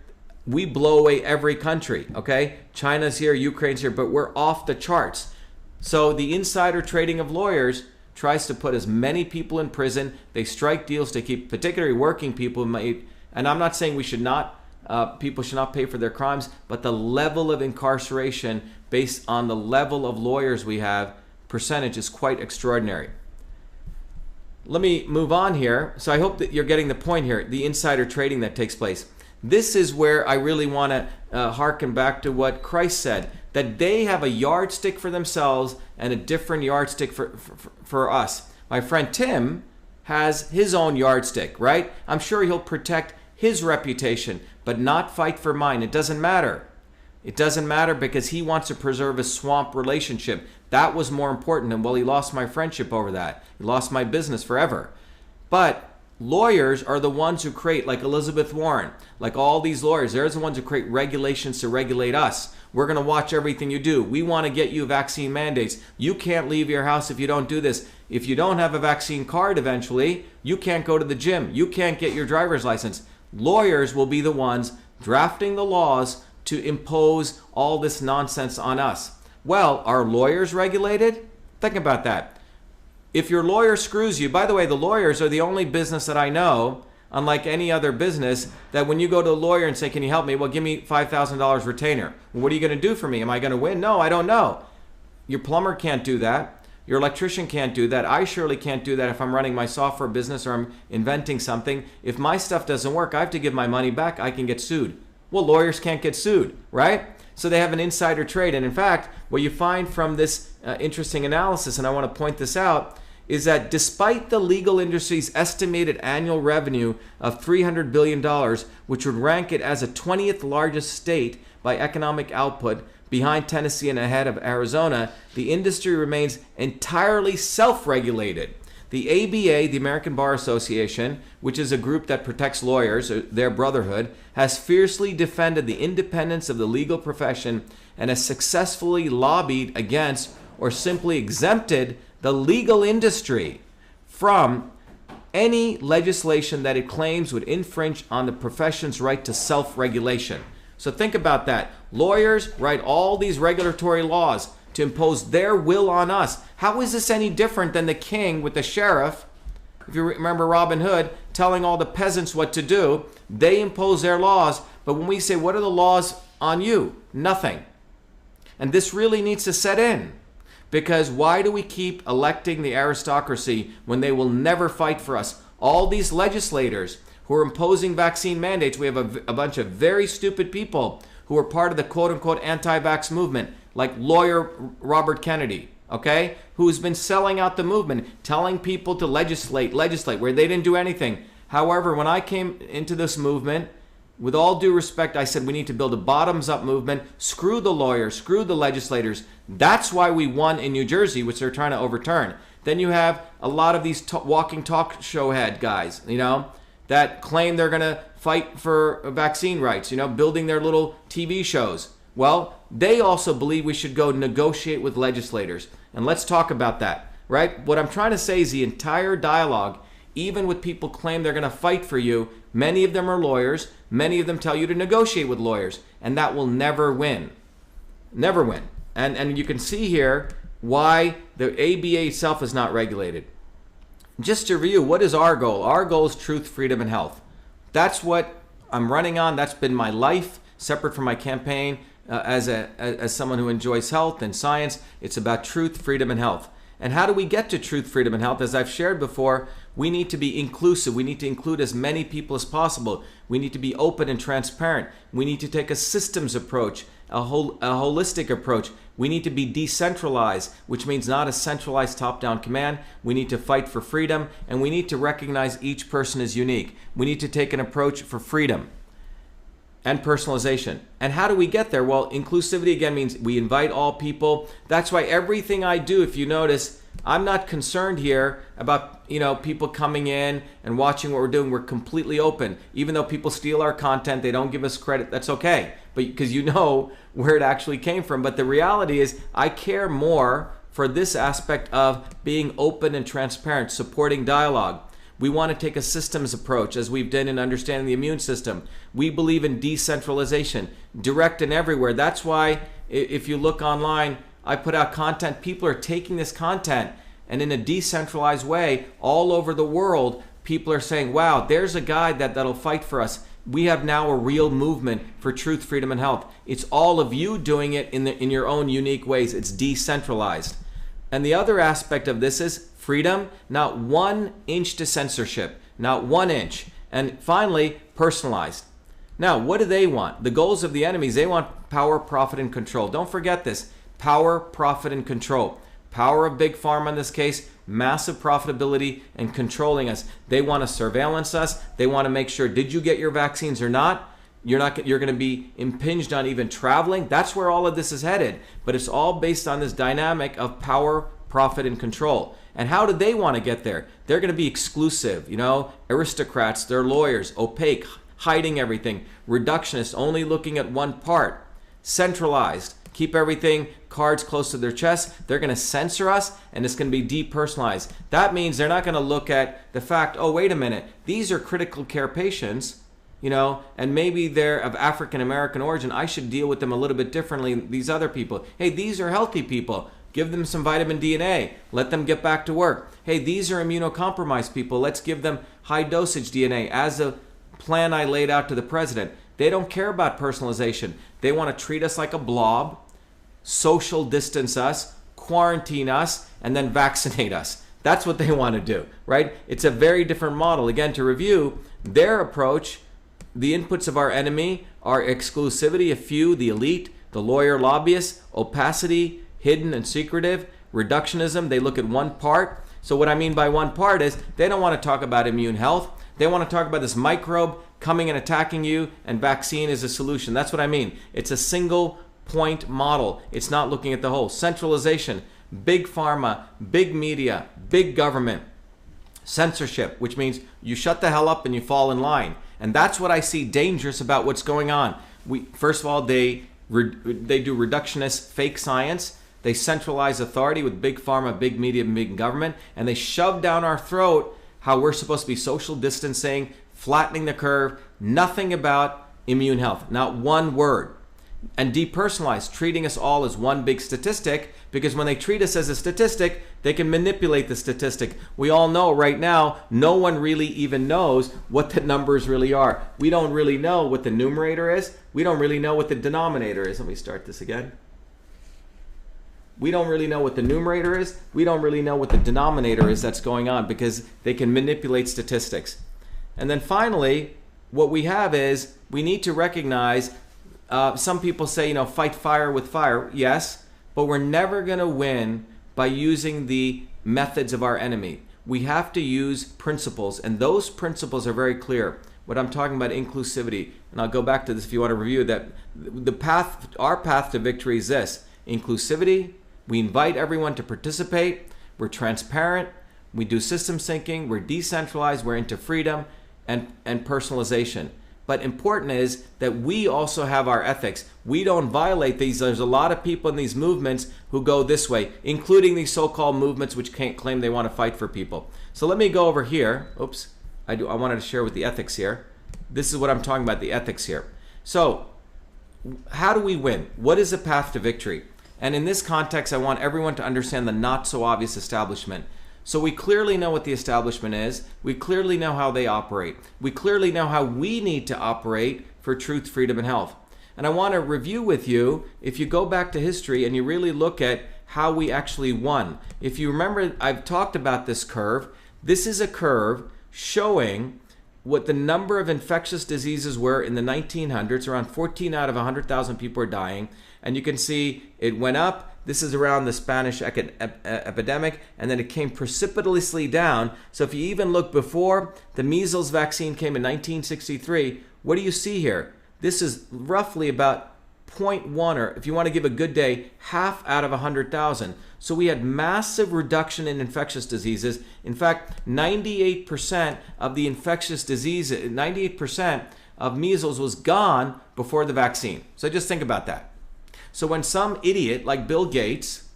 we blow away every country, okay? China's here, Ukraine's here, but we're off the charts. So the insider trading of lawyers tries to put as many people in prison. They strike deals to keep particularly working people, and I'm not saying we should not, people should not pay for their crimes, but the level of incarceration based on the level of lawyers we have, percentage, is quite extraordinary. Let me move on here. So I hope that you're getting the point here, the insider trading that takes place. This is where I really want to hearken back to what Christ said, that they have a yardstick for themselves and a different yardstick for us. My friend Tim has his own yardstick, right? I'm sure he'll protect his reputation, but not fight for mine. It doesn't matter. It doesn't matter because he wants to preserve a swamp relationship. That was more important, and well, he lost my friendship over that. He lost my business forever. But lawyers are the ones who create, like Elizabeth Warren, like all these lawyers, they're the ones who create regulations to regulate us. We're going to watch everything you do. We want to get you vaccine mandates. You can't leave your house if you don't do this. If you don't have a vaccine card eventually, you can't go to the gym. You can't get your driver's license. Lawyers will be the ones drafting the laws to impose all this nonsense on us. Well, are lawyers regulated? Think about that. If your lawyer screws you, by the way, the lawyers are the only business that I know, unlike any other business, that when you go to a lawyer and say, can you help me? Well, give me $5,000 retainer. Well, what are you going to do for me? Am I going to win? No, I don't know. Your plumber can't do that. Your electrician can't do that. I surely can't do that if I'm running my software business or I'm inventing something. If my stuff doesn't work, I have to give my money back. I can get sued. Well, lawyers can't get sued, right? So they have an insider trade. And in fact, what you find from this interesting analysis, and I want to point this out, is that despite the legal industry's estimated annual revenue of $300 billion, which would rank it as a 20th largest state by economic output, behind Tennessee and ahead of Arizona, the industry remains entirely self-regulated. The ABA, the American Bar Association, which is a group that protects lawyers, their brotherhood, has fiercely defended the independence of the legal profession and has successfully lobbied against or simply exempted the legal industry from any legislation that it claims would infringe on the profession's right to self-regulation. So think about that. Lawyers write all these regulatory laws to impose their will on us. How is this any different than the king with the sheriff, if you remember Robin Hood, telling all the peasants what to do? They impose their laws, but when we say, what are the laws on you? Nothing. And this really needs to set in. Because why do we keep electing the aristocracy when they will never fight for us? All these legislators who are imposing vaccine mandates, we have a bunch of very stupid people who are part of the quote-unquote anti-vax movement, like lawyer Robert Kennedy, okay, who's been selling out the movement, telling people to legislate, where they didn't do anything. However, when I came into this movement, with all due respect, I said we need to build a bottoms-up movement. Screw the lawyers, screw the legislators. That's why we won in New Jersey, which they're trying to overturn. Then you have a lot of these walking talk show head guys, that claim they're going to fight for vaccine rights, building their little TV shows. Well, they also believe we should go negotiate with legislators. And let's talk about that, right? What I'm trying to say is the entire dialogue, even with people claim they're going to fight for you, many of them are lawyers. Many of them tell you to negotiate with lawyers, and that will never win. Never win. And you can see here why the ABA itself is not regulated. Just to review, what is our goal? Our goal is truth, freedom, and health. That's what I'm running on. That's been my life, separate from my campaign. As someone who enjoys health and science, it's about truth, freedom, and health. And how do we get to truth, freedom, and health? As I've shared before, we need to be inclusive. We need to include as many people as possible. We need to be open and transparent. We need to take a systems approach, a holistic approach. We need to be decentralized, which means not a centralized top-down command. We need to fight for freedom, and we need to recognize each person as unique. We need to take an approach for freedom and personalization. And how do we get there? Well, inclusivity again means we invite all people. That's why everything I do, if you notice, I'm not concerned here about people coming in and watching what we're doing. We're completely open. Even though people steal our content, they don't give us credit, that's okay. But because you know where it actually came from. But the reality is I care more for this aspect of being open and transparent, supporting dialogue. We want to take a systems approach, as we've done in understanding the immune system. We believe in decentralization, direct and everywhere. That's why if you look online, I put out content. People are taking this content and in a decentralized way all over the world, people are saying, wow, there's a guy that'll fight for us. We have now a real movement for truth, freedom, and health. It's all of you doing it in your own unique ways. It's decentralized. And the other aspect of this is freedom, not 1 inch to censorship, not 1 inch. And finally, personalized. Now, what do they want? The goals of the enemies, they want power, profit, and control. Don't forget this. Power, profit, and control. Power of big pharma in this case, massive profitability and controlling us. They want to surveillance us. They want to make sure, did you get your vaccines or not? You're going to be impinged on even traveling. That's where all of this is headed. But it's all based on this dynamic of power, profit, and control. And how do they want to get there? They're going to be exclusive, aristocrats, they're lawyers, opaque, hiding everything, reductionists, only looking at one part. Centralized. Keep everything, cards close to their chest. They're going to censor us, and it's going to be depersonalized. That means they're not going to look at the fact, oh, wait a minute, these are critical care patients, and maybe they're of African American origin. I should deal with them a little bit differently than these other people. Hey, these are healthy people. Give them some vitamin D and A. Let them get back to work. Hey, these are immunocompromised people. Let's give them high dosage DNA as a plan I laid out to the president. They don't care about personalization. They want to treat us like a blob, social distance us, quarantine us, and then vaccinate us. That's what they want to do, right? It's a very different model. Again, to review, their approach, the inputs of our enemy are exclusivity, a few, the elite, the lawyer lobbyists, opacity, hidden and secretive, reductionism. They look at one part. So what I mean by one part is they don't want to talk about immune health. They want to talk about this microbe coming and attacking you, and vaccine is a solution. That's what I mean. It's a single point model. It's not looking at the whole. Centralization, big pharma, big media, big government. Censorship, which means you shut the hell up and you fall in line. And that's what I see dangerous about what's going on. First of all, they do reductionist fake science. They centralize authority with big pharma, big media, and big government, and they shove down our throat how we're supposed to be social distancing, flattening the curve, nothing about immune health, not one word. And depersonalized, treating us all as one big statistic, because when they treat us as a statistic, they can manipulate the statistic. We all know right now, no one really even knows what the numbers really are. We don't really know what the numerator is. We don't really know what the denominator is. Let me start this again. We don't really know what the numerator is. We don't really know what the denominator is that's going on, because they can manipulate statistics. And then finally, what we have is we need to recognize, some people say, fight fire with fire. Yes, but we're never going to win by using the methods of our enemy. We have to use principles, and those principles are very clear. What I'm talking about, inclusivity, and I'll go back to this if you want to review that. Our path to victory is this: inclusivity. We invite everyone to participate. We're transparent. We do system syncing. We're decentralized. We're into freedom and personalization. But important is that we also have our ethics. We don't violate these. There's a lot of people in these movements who go this way, including these so-called movements which can't claim they want to fight for people. So let me go over here. Oops. I wanted to share with the ethics here. This is what I'm talking about, the ethics here. So how do we win? What is the path to victory? And in this context, I want everyone to understand the not so obvious establishment. So we clearly know what the establishment is. We clearly know how they operate. We clearly know how we need to operate for truth, freedom, and health. And I want to review with you, if you go back to history and you really look at how we actually won. If you remember, I've talked about this curve. This is a curve showing what the number of infectious diseases were in the 1900s. Around 14 out of 100,000 people are dying. And you can see it went up. This is around the Spanish epidemic, and then it came precipitously down. So if you even look before the measles vaccine came in 1963, what do you see here? This is roughly about 0.1, or if you want to give a good day, half out of 100,000. So we had massive reduction in infectious diseases. In fact, 98% of the infectious diseases, 98% of measles was gone before the vaccine. So just think about that. So when some idiot like Bill Gates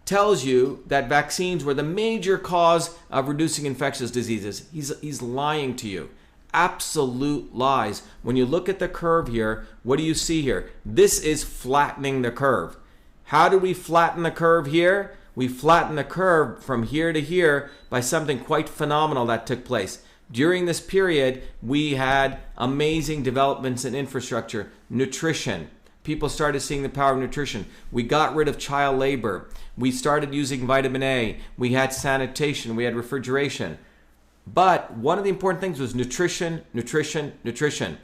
tells you that vaccines were the major cause of reducing infectious diseases, he's lying to you. Absolute lies. When you look at the curve here, what do you see here? This is flattening the curve. How do we flatten the curve here? We flatten the curve from here to here by something quite phenomenal that took place. During this period, we had amazing developments in infrastructure, nutrition. People started seeing the power of nutrition. We got rid of child labor. We started using vitamin A. We had sanitation. We had refrigeration. But one of the important things was nutrition, nutrition, nutrition.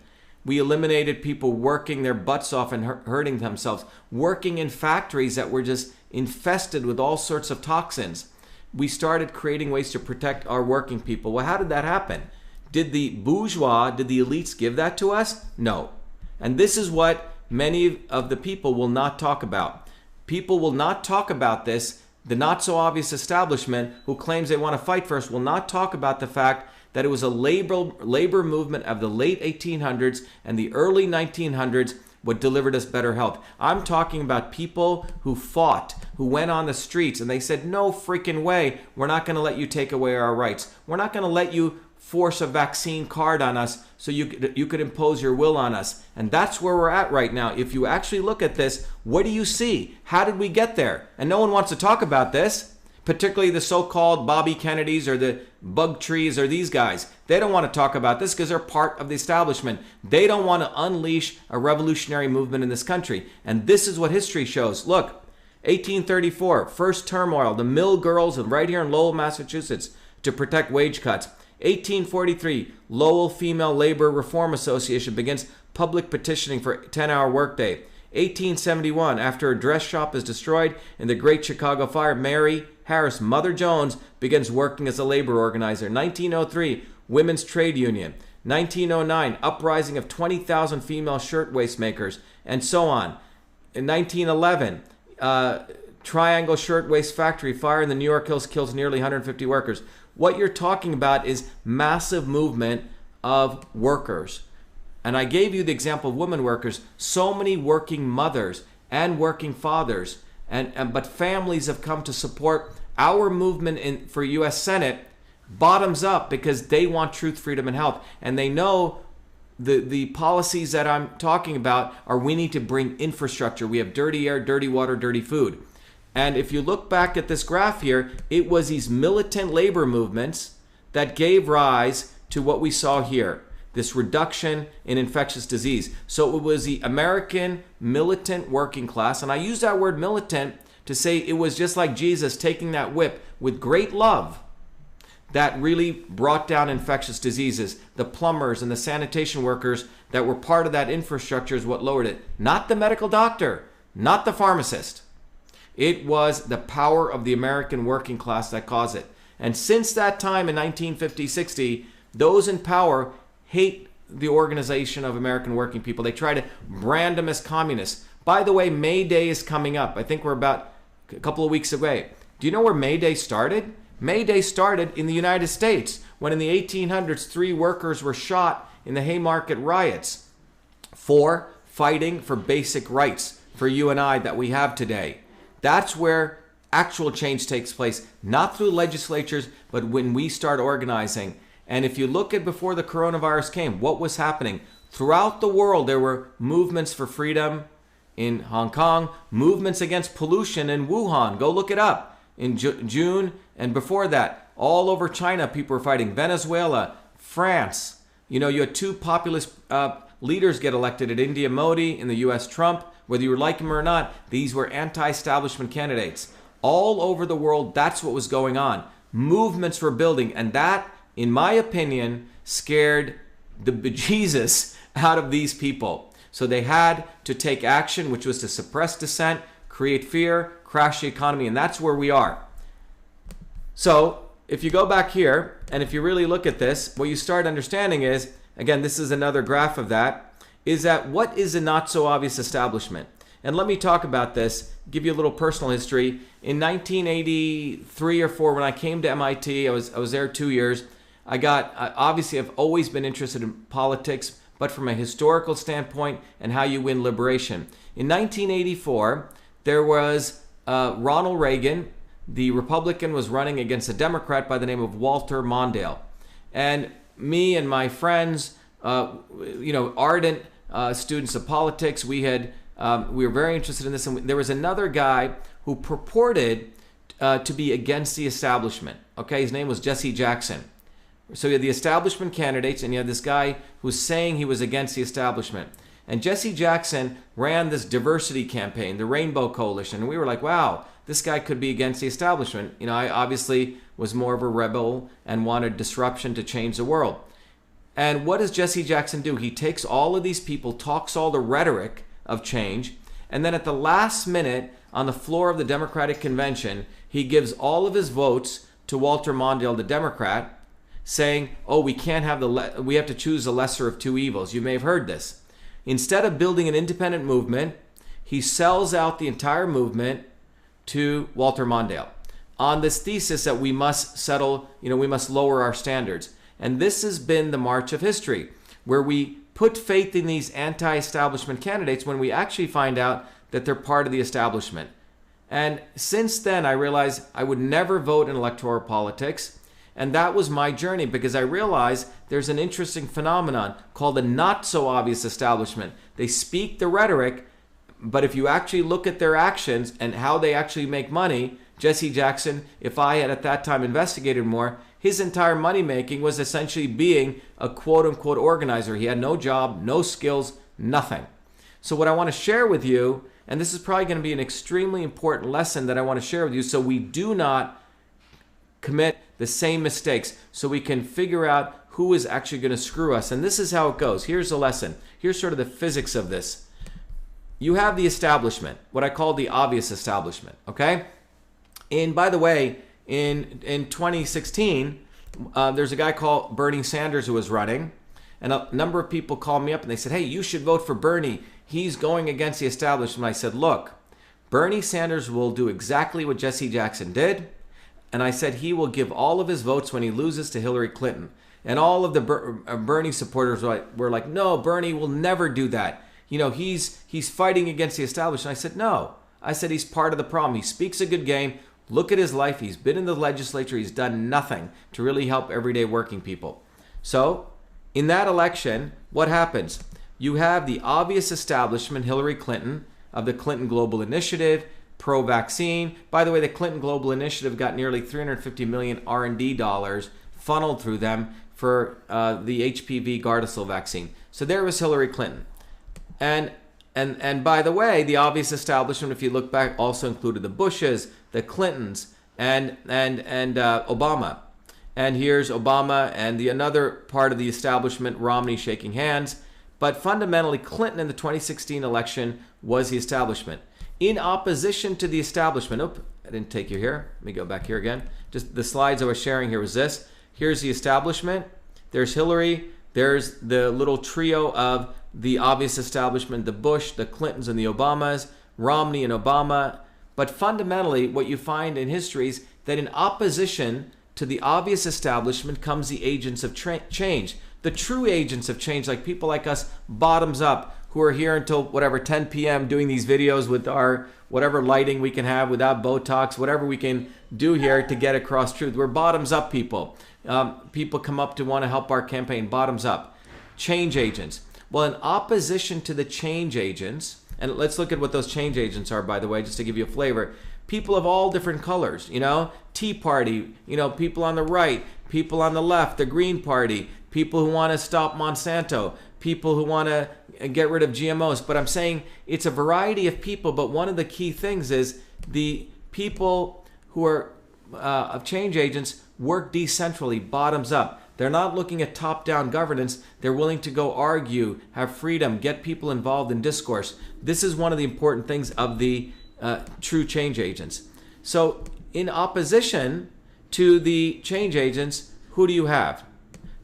We eliminated people working their butts off and hurting themselves, working in factories that were just infested with all sorts of toxins. We started creating ways to protect our working people. Well, how did that happen? Did the bourgeois, did the elites give that to us? No. And this is what many of the people will not talk about. People will not talk about this. The not so obvious establishment who claims they want to fight for us will not talk about the fact that it was a labor movement of the late 1800s and the early 1900s what delivered us better health. I'm talking about people who fought, who went on the streets, and they said, no freaking way, we're not going to let you take away our rights. We're not going to let you force a vaccine card on us so you could impose your will on us. And that's where we're at right now. If you actually look at this, what do you see? How did we get there? And no one wants to talk about this, particularly the so-called Bobby Kennedys or the bug trees or these guys. They don't want to talk about this because they're part of the establishment. They don't want to unleash a revolutionary movement in this country. And this is what history shows. Look, 1834, first turmoil, the mill girls right here in Lowell, Massachusetts, to protect wage cuts. 1843, Lowell Female Labor Reform Association begins public petitioning for a 10-hour workday. 1871, after a dress shop is destroyed in the Great Chicago Fire, Mary Harris, Mother Jones, begins working as a labor organizer. 1903, Women's Trade Union. 1909, uprising of 20,000 female shirtwaist makers, and so on. In 1911, Triangle Shirtwaist Factory fire in the New York Hills kills nearly 150 workers. What you're talking about is massive movement of workers. And I gave you the example of women workers. So many working mothers and working fathers, but families have come to support our movement for U.S. Senate bottoms up because they want truth, freedom, and health. And they know the policies that I'm talking about are we need to bring infrastructure. We have dirty air, dirty water, dirty food. And if you look back at this graph here, it was these militant labor movements that gave rise to what we saw here, this reduction in infectious disease. So it was the American militant working class, and I use that word militant to say it was just like Jesus taking that whip with great love that really brought down infectious diseases. The plumbers and the sanitation workers that were part of that infrastructure is what lowered it. Not the medical doctor, not the pharmacist. It was the power of the American working class that caused it. And since that time in 1950-60, those in power hate the organization of American working people. They try to brand them as communists. By the way, May Day is coming up. I think we're about a couple of weeks away. Do you know where May Day started? May Day started in the United States when in the 1800s, 3 workers were shot in the Haymarket riots for fighting for basic rights for you and I that we have today. That's where actual change takes place, not through legislatures, but when we start organizing. And if you look at before the coronavirus came, what was happening? Throughout the world, there were movements for freedom in Hong Kong, movements against pollution in Wuhan. Go look it up. In June and before that, all over China, people were fighting. Venezuela, France. You had 2 populist leaders get elected at India, Modi, in the U.S., Trump. Whether you like him or not, these were anti-establishment candidates. All over the world, that's what was going on. Movements were building, and that, in my opinion, scared the bejesus out of these people. So they had to take action, which was to suppress dissent, create fear, crash the economy, and that's where we are. So if you go back here, and if you really look at this, what you start understanding is, again, this is another graph of that, is that what is a not so obvious establishment? And let me talk about this, give you a little personal history. In 1983 or 4, when I came to MIT, I was there 2 years. Obviously I've always been interested in politics, but from a historical standpoint and how you win liberation. In 1984, there was Ronald Reagan. The Republican was running against a Democrat by the name of Walter Mondale. And me and my friends, ardent students of politics, we were very interested in this. And there was another guy who purported to be against the establishment. Okay, his name was Jesse Jackson. So you had the establishment candidates, and you had this guy who's saying he was against the establishment. And Jesse Jackson ran this diversity campaign, the Rainbow Coalition. And we were like, wow, this guy could be against the establishment. I obviously was more of a rebel and wanted disruption to change the world. And what does Jesse Jackson do? He takes all of these people, talks all the rhetoric of change, and then at the last minute on the floor of the Democratic Convention, he gives all of his votes to Walter Mondale, the Democrat, saying, oh, we have to choose the lesser of 2 evils. You may have heard this. Instead of building an independent movement, he sells out the entire movement to Walter Mondale on this thesis that we must settle, we must lower our standards. And this has been the march of history, where we put faith in these anti-establishment candidates when we actually find out that they're part of the establishment. And since then, I realized I would never vote in electoral politics. And that was my journey, because I realized there's an interesting phenomenon called the not so obvious establishment. They speak the rhetoric, but if you actually look at their actions and how they actually make money, Jesse Jackson, if I had at that time investigated more, his entire money making was essentially being a quote unquote organizer. He had no job, no skills, nothing. So what I want to share with you, and this is probably going to be an extremely important lesson that I want to share with you, so we do not commit the same mistakes, so we can figure out who is actually going to screw us. And this is how it goes. Here's the lesson. Here's sort of the physics of this. You have the establishment, what I call the obvious establishment, okay? And by the way, in 2016, there's a guy called Bernie Sanders who was running, and a number of people called me up and they said, hey, you should vote for Bernie. He's going against the establishment. I said, look, Bernie Sanders will do exactly what Jesse Jackson did. And I said he will give all of his votes when he loses to Hillary Clinton. And all of the Bernie supporters were like, no, Bernie will never do that. You know, he's fighting against the establishment. I said, no. I said he's part of the problem. He speaks a good game. Look at his life. He's been in the legislature. He's done nothing to really help everyday working people. So in that election, what happens? You have the obvious establishment, Hillary Clinton, of the Clinton Global Initiative, pro-vaccine. By the way, the Clinton Global Initiative got nearly $350 million R&D dollars funneled through them for the HPV Gardasil vaccine. So there was Hillary Clinton. And by the way, the obvious establishment, if you look back, also included the Bushes, the Clintons, and Obama. And here's Obama and another part of the establishment, Romney, shaking hands. But fundamentally, Clinton in the 2016 election was the establishment. In opposition to the establishment, I didn't take you here. Let me go back here again. Just the slides I was sharing here was this. Here's the establishment. There's Hillary. There's the little trio of the obvious establishment, the Bush, the Clintons, and the Obamas, Romney and Obama. But fundamentally, what you find in history is that in opposition to the obvious establishment comes the agents of change. The true agents of change, like people like us, bottoms up, who are here until whatever 10 p.m. doing these videos with our whatever lighting we can have without Botox, whatever we can do here to get across truth. We're bottoms up people. People come up to want to help our campaign, bottoms up. Change agents. Well, in opposition to the change agents, and let's look at what those change agents are, by the way, just to give you a flavor. People of all different colors, you know, Tea Party, you know, people on the right, people on the left, the Green Party, people who want to stop Monsanto, people who want to get rid of GMOs. But I'm saying it's a variety of people, but one of the key things is the people who are of change agents work decentrally, bottoms up. They're not looking at top-down governance. They're willing to go argue, have freedom, get people involved in discourse. This is one of the important things of the true change agents. So in opposition to the change agents, who do you have?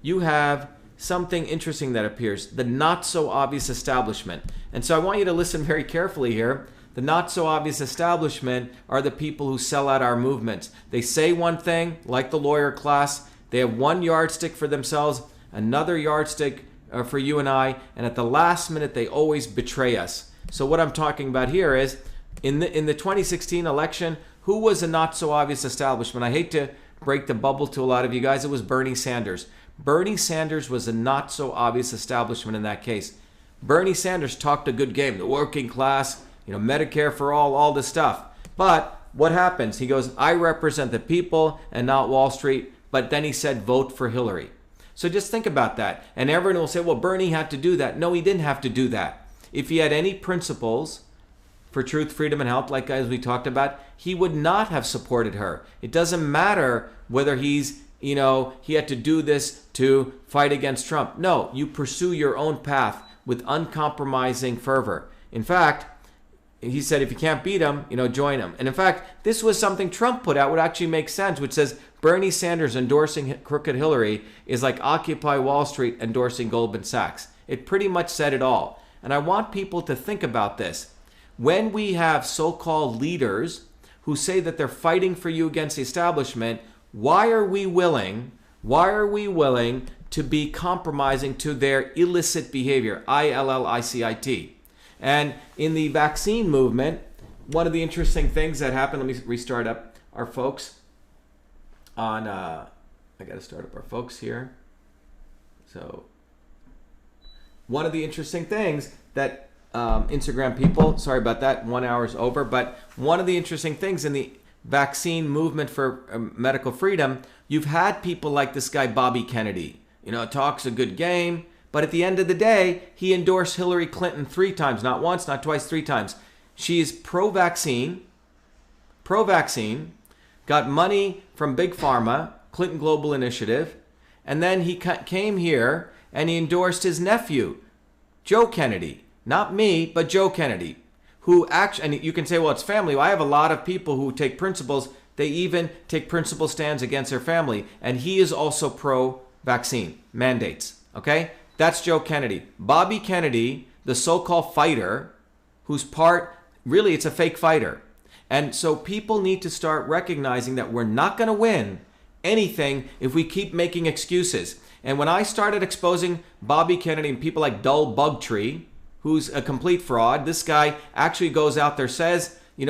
You have something interesting that appears, the not-so-obvious establishment. And so I want you to listen very carefully here. The not-so-obvious establishment are the people who sell out our movements. They say one thing, like the lawyer class. They have one yardstick for themselves, another yardstick for you and I, and at the last minute, they always betray us. So what I'm talking about here is, in the 2016 election, who was a not-so-obvious establishment? I hate to break the bubble to a lot of you guys. It was Bernie Sanders. Bernie Sanders was a not-so-obvious establishment in that case. Bernie Sanders talked a good game, the working class, you know, Medicare for all this stuff. But what happens? He goes, I represent the people and not Wall Street. But then he said, vote for Hillary. So just think about that. And everyone will say, well, Bernie had to do that. No, he didn't have to do that. If he had any principles for truth, freedom, and health, like as we talked about, he would not have supported her. It doesn't matter whether he's, you know, he had to do this to fight against Trump. No, you pursue your own path with uncompromising fervor. In fact, he said, if you can't beat him, you know, join him. And in fact, this was something Trump put out, would actually make sense, which says Bernie Sanders endorsing crooked Hillary is like Occupy Wall Street endorsing Goldman Sachs. It pretty much said it all. And I want people to think about this. When we have so-called leaders who say that they're fighting for you against the establishment, why are we willing Why are we willing to be compromising to their illicit behavior? ILLICIT. And in the vaccine movement, one of the interesting things that happened, let me restart up our folks on, I got to start up our folks here. So one of the interesting things that Instagram people, sorry about that, 1 hour's over, but one of the interesting things in the vaccine movement for medical freedom, you've had people like this guy, Bobby Kennedy, talks a good game, but at the end of the day, he endorsed Hillary Clinton 3 times, not once, not twice, 3 times. She is pro-vaccine, got money from Big Pharma, Clinton Global Initiative, and then he came here and he endorsed his nephew, Joe Kennedy. Not me, but Joe Kennedy, who actually, and you can say, well, it's family. Well, I have a lot of people who take principles. They even take principle stands against their family. And he is also pro-vaccine mandates, okay? That's Joe Kennedy. Bobby Kennedy, the so-called fighter, who's really, it's a fake fighter. And so people need to start recognizing that we're not going to win anything if we keep making excuses. And when I started exposing Bobby Kennedy and people like Dull Bugtree, who's a complete fraud, this guy actually goes out there, says, he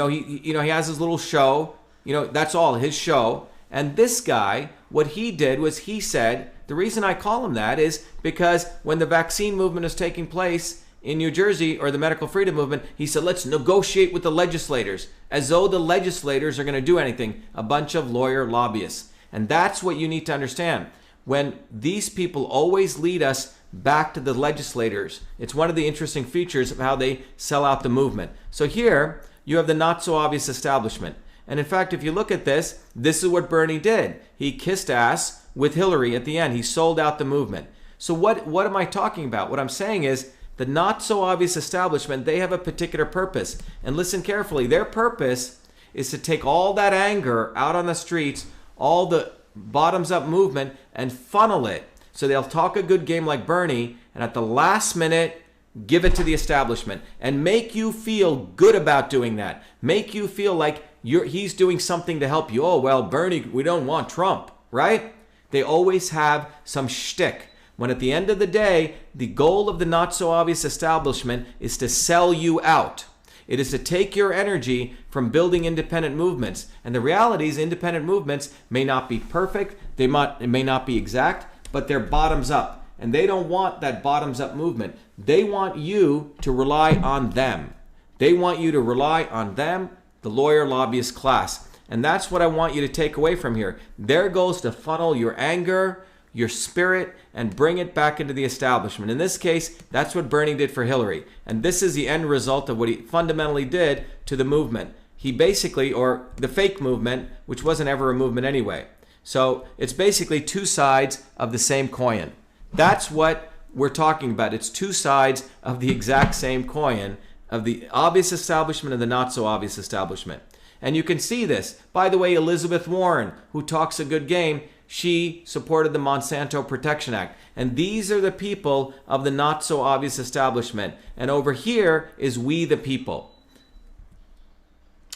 has his little show, that's all, his show. And this guy, what he did was he said, the reason I call him that is because when the vaccine movement is taking place in New Jersey, or the medical freedom movement, he said, let's negotiate with the legislators, as though the legislators are going to do anything, a bunch of lawyer lobbyists. And that's what you need to understand. When these people always lead us back to the legislators, it's one of the interesting features of how they sell out the movement. So here, you have the not-so-obvious establishment. And in fact, if you look at this is what Bernie did. He kissed ass with Hillary at the end. He sold out the movement. So what am I talking about? What I'm saying is, the not-so-obvious establishment, they have a particular purpose. And listen carefully. Their purpose is to take all that anger out on the streets, all the bottoms-up movement, and funnel it. So they'll talk a good game like Bernie, and at the last minute, give it to the establishment and make you feel good about doing that. Make you feel like he's doing something to help you. Oh, well, Bernie, we don't want Trump, right? They always have some shtick. When at the end of the day, the goal of the not-so-obvious establishment is to sell you out. It is to take your energy from building independent movements. And the reality is independent movements may not be perfect, it may not be exact, but they're bottoms up. And they don't want that bottoms up movement. They want you to rely on them. They want you to rely on them, the lawyer lobbyist class. And that's what I want you to take away from here. Their goal is to funnel your anger, your spirit, and bring it back into the establishment. In this case, that's what Bernie did for Hillary. And this is the end result of what he fundamentally did to the movement. He basically, or the fake movement, which wasn't ever a movement anyway. So it's basically 2 sides of the same coin. That's what we're talking about. It's 2 sides of the exact same coin, of the obvious establishment and the not so obvious establishment. And you can see this. By the way, Elizabeth Warren, who talks a good game, she supported the Monsanto Protection Act. And these are the people of the not so obvious establishment. And over here is we the people.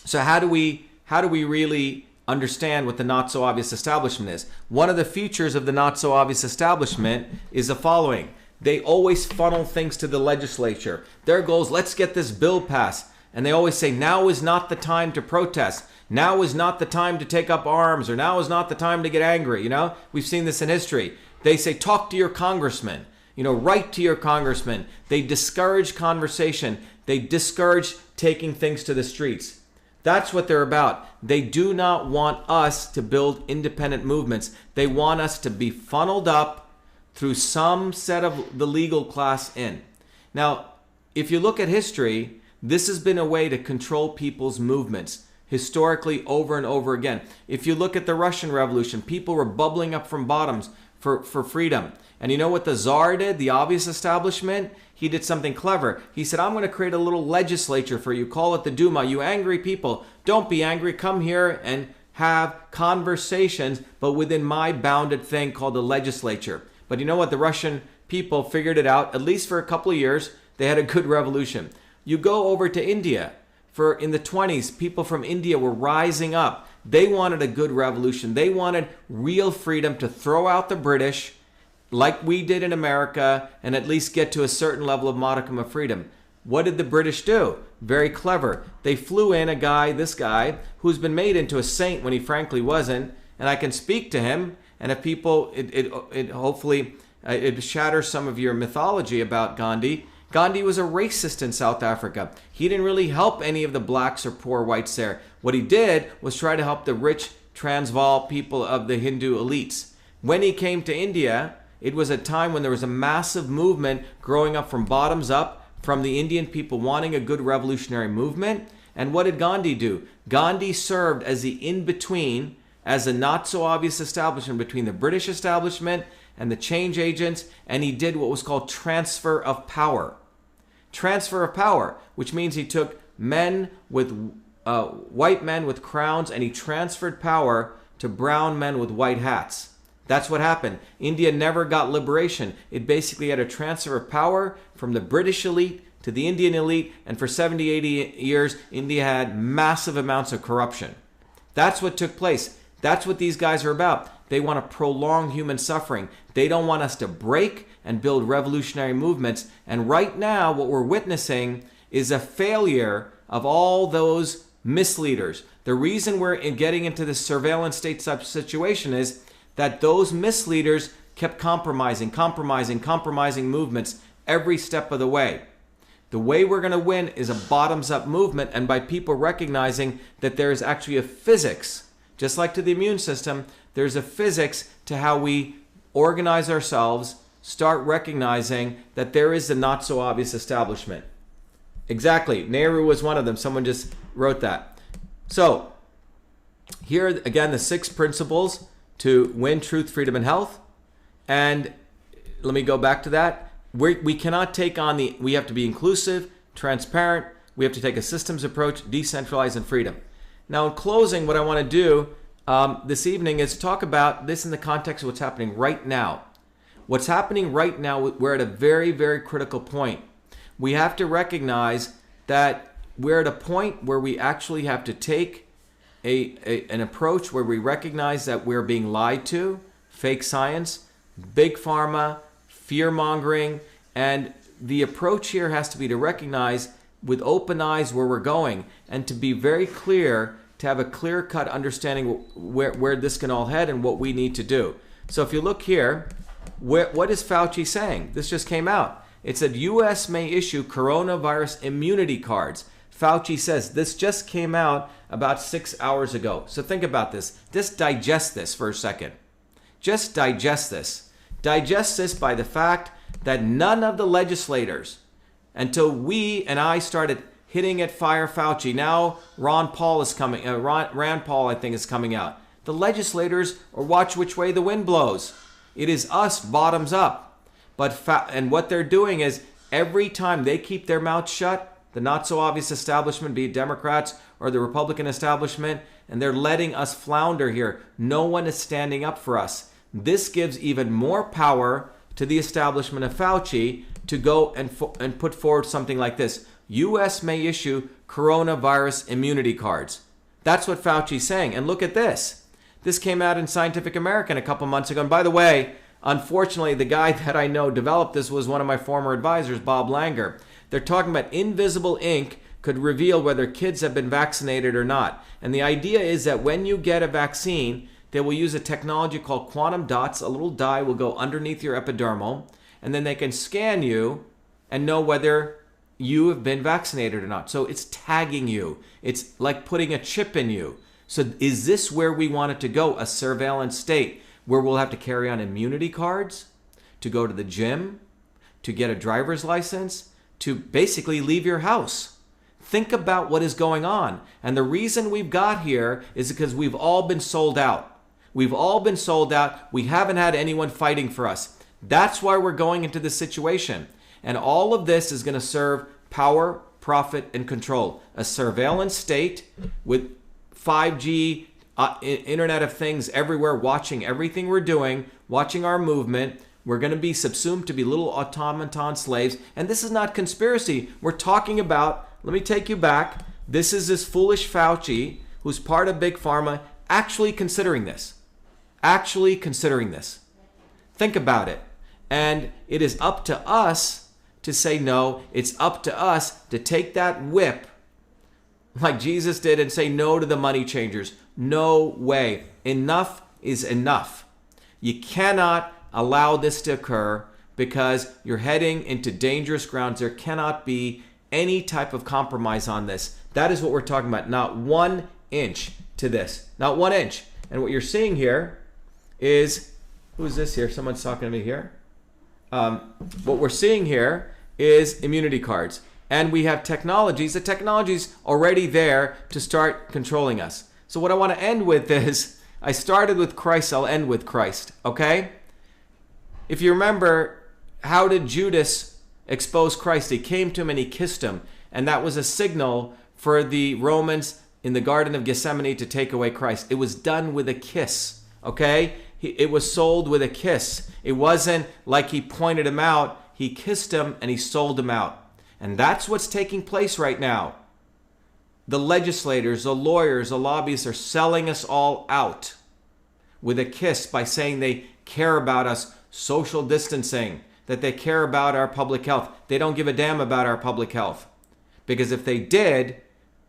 So how do we really understand what the not so obvious establishment is? One of the features of the not so obvious establishment is the following. They always funnel things to the legislature. Their goal is, let's get this bill passed. And they always say, now is not the time to protest. Now is not the time to take up arms, or now is not the time to get angry. We've seen this in history. They say, talk to your congressman. Write to your congressman. They discourage conversation. They discourage taking things to the streets. That's what they're about. They do not want us to build independent movements. They want us to be funneled up through some set of the legal class in. Now, if you look at history, this has been a way to control people's movements historically over and over again. If you look at the Russian Revolution, people were bubbling up from bottoms for freedom. And you know what the Tsar did, the obvious establishment? He did something clever. He said, I'm going to create a little legislature for you. Call it the Duma. You angry people, don't be angry. Come here and have conversations, but within my bounded thing called the legislature. But you know what? The Russian people figured it out. At least for a couple of years, they had a good revolution. You go over to India. In the 20s, people from India were rising up. They wanted a good revolution. They wanted real freedom to throw out the British like we did in America and at least get to a certain level of modicum of freedom. What did the British do? Very clever. They flew in this guy, who's been made into a saint when he frankly wasn't, and I can speak to him, and if people, hopefully, it shatters some of your mythology about Gandhi. Gandhi was a racist in South Africa. He didn't really help any of the blacks or poor whites there. What he did was try to help the rich Transvaal people of the Hindu elites. When he came to India, it was a time when there was a massive movement growing up from bottoms up, from the Indian people wanting a good revolutionary movement. And what did Gandhi do? Gandhi served as the in-between, as a not-so-obvious establishment between the British establishment and the change agents, and he did what was called transfer of power. Transfer of power, which means he took men with white men with crowns, and he transferred power to brown men with white hats. That's what happened. India never got liberation. It basically had a transfer of power from the British elite to the Indian elite, and for 70, 80 years, India had massive amounts of corruption. That's what took place. That's what these guys are about. They want to prolong human suffering. They don't want us to break and build revolutionary movements. And right now, what we're witnessing is a failure of all those misleaders. The reason we're getting into this surveillance state situation is that those misleaders kept compromising movements every step of the way. The way we're going to win is a bottoms-up movement, and by people recognizing that there is actually a physics, just like to the immune system, there's a physics to how we organize ourselves, start recognizing that there is a not-so-obvious establishment. Exactly. Nehru was one of them. Someone just wrote that. So, here again, the 6 principles to win truth, freedom, and health. And let me go back to that. We cannot take on we have to be inclusive, transparent. We have to take a systems approach, decentralized, and freedom. Now, in closing, what I want to do this evening is talk about this in the context of what's happening right now. What's happening right now, we're at a very, very critical point. We have to recognize that we're at a point where we actually have to take an approach where we recognize that we're being lied to, fake science, big pharma, fear-mongering, and the approach here has to be to recognize with open eyes where we're going and to be very clear, to have a clear-cut understanding where this can all head and what we need to do. So if you look here, what is Fauci saying? This just came out. It said U.S. may issue coronavirus immunity cards. Fauci says this just came out about 6 hours ago. So think about this. Just digest this for a second. Just digest this. Digest this by the fact that none of the legislators, until we and I started hitting at Fire Fauci, now Rand Paul, I think, is coming out. The legislators are watch which way the wind blows. It is us bottoms up. And what they're doing is every time they keep their mouths shut, the not-so-obvious establishment, be it Democrats or the Republican establishment, and they're letting us flounder here. No one is standing up for us. This gives even more power to the establishment of Fauci to go and put forward something like this. U.S. may issue coronavirus immunity cards. That's what Fauci's saying. And look at this. This came out in Scientific American a couple months ago. And by the way, unfortunately, the guy that I know developed this was one of my former advisors, Bob Langer. They're talking about invisible ink could reveal whether kids have been vaccinated or not. And the idea is that when you get a vaccine, they will use a technology called quantum dots. A little dye will go underneath your epidermal, and then they can scan you and know whether you have been vaccinated or not. So it's tagging you. It's like putting a chip in you. So is this where we want it to go? A surveillance state where we'll have to carry on immunity cards to go to the gym, to get a driver's license, to basically leave your house. Think about what is going on. And the reason we've got here is because we've all been sold out. We've all been sold out. We haven't had anyone fighting for us. That's why we're going into this situation. And all of this is going to serve power, profit, and control. A surveillance state with 5G, Internet of Things everywhere, watching everything we're doing, watching our movement. We're going to be subsumed to be little automaton slaves. And this is not conspiracy. We're talking about, let me take you back. This is this foolish Fauci who who's part of Big Pharma actually considering this. Actually considering this. Think about it. And it is up to us to say no. It's up to us to take that whip like Jesus did and say no to the money changers. No way. Enough is enough. You cannot allow this to occur because you're heading into dangerous grounds. There cannot be any type of compromise on this. That is what we're talking about. Not 1 inch to this. Not 1 inch. And what you're seeing here is, who is this here? Someone's talking to me here. What we're seeing here is immunity cards. And we have technologies. The technology's already there to start controlling us. So what I want to end with is, I started with Christ, I'll end with Christ. Okay? If you remember, how did Judas expose Christ? He came to him and he kissed him. And that was a signal for the Romans in the Garden of Gethsemane to take away Christ. It was done with a kiss. Okay? It was sold with a kiss. It wasn't like he pointed him out. He kissed him and he sold him out. And that's what's taking place right now. The legislators, the lawyers, the lobbyists are selling us all out with a kiss by saying they care about us, social distancing, that they care about our public health. They don't give a damn about our public health. Because if they did,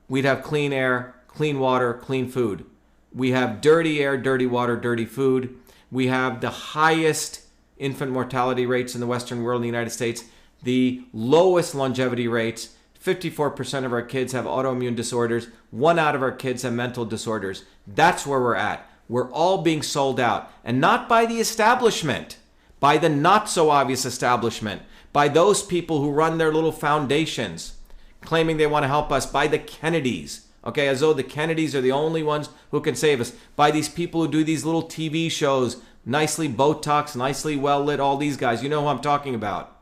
we'd have clean air, clean water, clean food. We have dirty air, dirty water, dirty food. We have the highest infant mortality rates in the Western world in the United States, the lowest longevity rates. 54% of our kids have autoimmune disorders. 1 out of our kids have mental disorders. That's where we're at. We're all being sold out. And not by the establishment, by the not so obvious establishment, by those people who run their little foundations, claiming they want to help us, by the Kennedys. Okay, as though the Kennedys are the only ones who can save us. By these people who do these little TV shows, nicely Botox, nicely well lit, all these guys. You know who I'm talking about.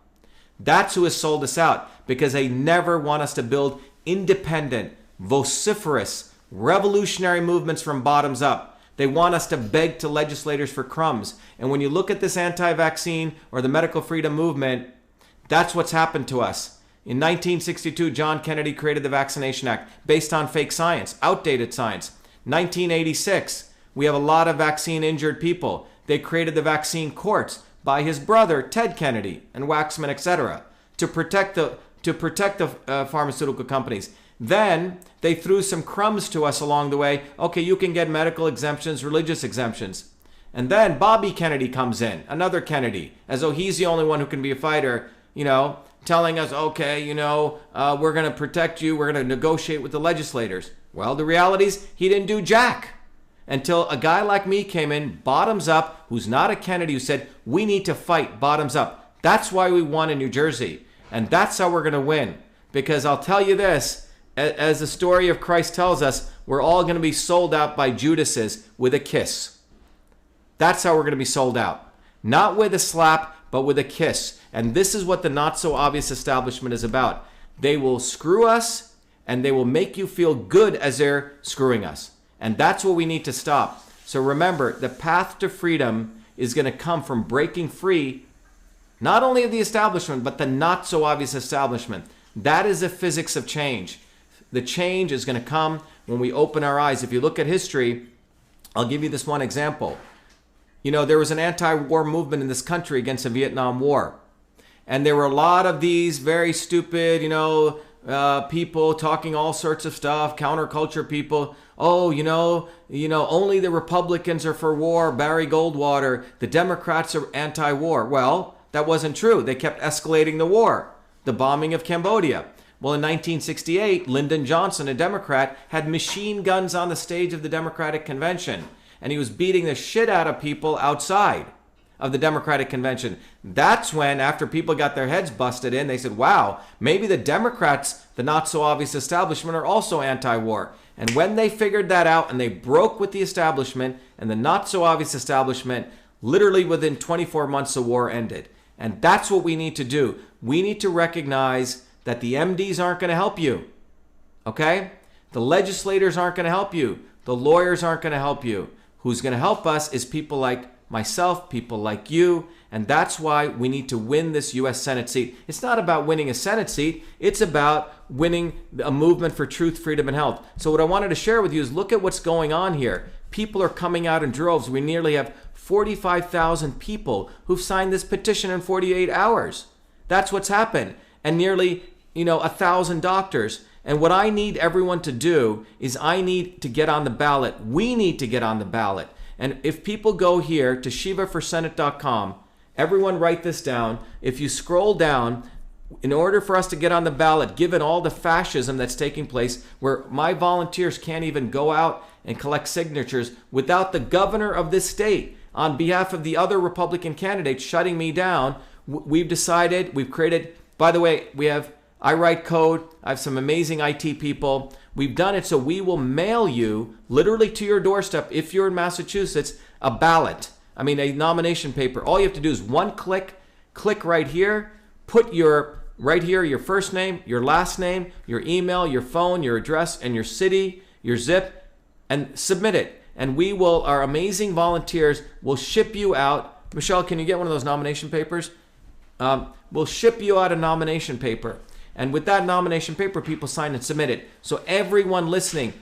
That's who has sold us out, because they never want us to build independent, vociferous, revolutionary movements from bottoms up. They want us to beg to legislators for crumbs. And when you look at this anti-vaccine or the medical freedom movement, that's what's happened to us. In 1962, John Kennedy created the Vaccination Act based on fake science, outdated science. 1986, we have a lot of vaccine-injured people. They created the vaccine courts by his brother, Ted Kennedy, and Waxman, etc., to protect the pharmaceutical companies. Then they threw some crumbs to us along the way. Okay, you can get medical exemptions, religious exemptions. And then Bobby Kennedy comes in, another Kennedy, as though he's the only one who can be a fighter, telling us, okay, we're going to protect you, we're going to negotiate with the legislators. Well, the reality is he didn't do jack until a guy like me came in, bottoms up, who's not a Kennedy, who said, we need to fight bottoms up. That's why we won in New Jersey. And that's how we're going to win. Because I'll tell you this, as the story of Christ tells us, we're all going to be sold out by Judases with a kiss. That's how we're going to be sold out. Not with a slap, but with a kiss. And this is what the not so obvious establishment is about. They will screw us and they will make you feel good as they're screwing us. And that's what we need to stop. So remember, the path to freedom is going to come from breaking free, not only of the establishment, but the not so obvious establishment. That is the physics of change. The change is going to come when we open our eyes. If you look at history, I'll give you this one example. There was an anti-war movement in this country against the Vietnam War. And there were a lot of these very stupid, people talking all sorts of stuff, counterculture people. Oh, only the Republicans are for war, Barry Goldwater. The Democrats are anti-war. Well, that wasn't true. They kept escalating the war, the bombing of Cambodia. Well, in 1968, Lyndon Johnson, a Democrat, had machine guns on the stage of the Democratic Convention. And he was beating the shit out of people outside of the Democratic Convention. That's when, after people got their heads busted in, they said, wow, maybe the Democrats, the not so obvious establishment, are also anti-war. And when they figured that out and they broke with the establishment and the not so obvious establishment, literally within 24 months the war ended. And that's what we need to do. We need to recognize that the MDs aren't going to help you. Okay? The legislators aren't going to help you. The lawyers aren't going to help you. Who's going to help us is people like myself, people like you, and that's why we need to win this U.S. Senate seat. It's not about winning a Senate seat. It's about winning a movement for truth, freedom, and health. So what I wanted to share with you is look at what's going on here. People are coming out in droves. We nearly have 45,000 people who've signed this petition in 48 hours. That's what's happened. And nearly, 1,000 doctors. And what I need everyone to do is I need to get on the ballot. We need to get on the ballot. And if people go here to shivaforsenate.com, everyone write this down. If you scroll down, in order for us to get on the ballot, given all the fascism that's taking place, where my volunteers can't even go out and collect signatures without the governor of this state, on behalf of the other Republican candidates, shutting me down, we've decided, we've created, by the way, I write code, I have some amazing IT people. We've done it so we will mail you, literally to your doorstep, if you're in Massachusetts, a ballot. A nomination paper. All you have to do is one click right here, put your first name, your last name, your email, your phone, your address, and your city, your zip, and submit it. And our amazing volunteers will ship you out. Michelle, can you get one of those nomination papers? We'll ship you out a nomination paper. And with that nomination paper, people sign and submit it. So everyone listening,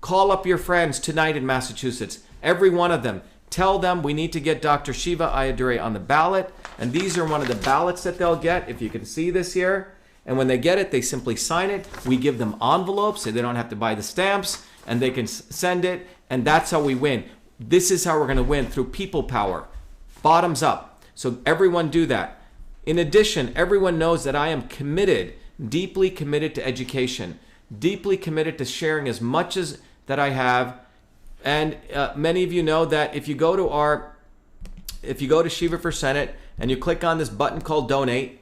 call up your friends tonight in Massachusetts. Every one of them. Tell them we need to get Dr. Shiva Ayyadurai on the ballot. And these are one of the ballots that they'll get, if you can see this here. And when they get it, they simply sign it. We give them envelopes so they don't have to buy the stamps. And they can send it. And that's how we win. This is how we're going to win, through people power. Bottoms up. So everyone do that. In addition, everyone knows that I am committed, deeply committed to education, deeply committed to sharing as much as that I have. And many of you know that if you go to Shiva for Senate and you click on this button called donate,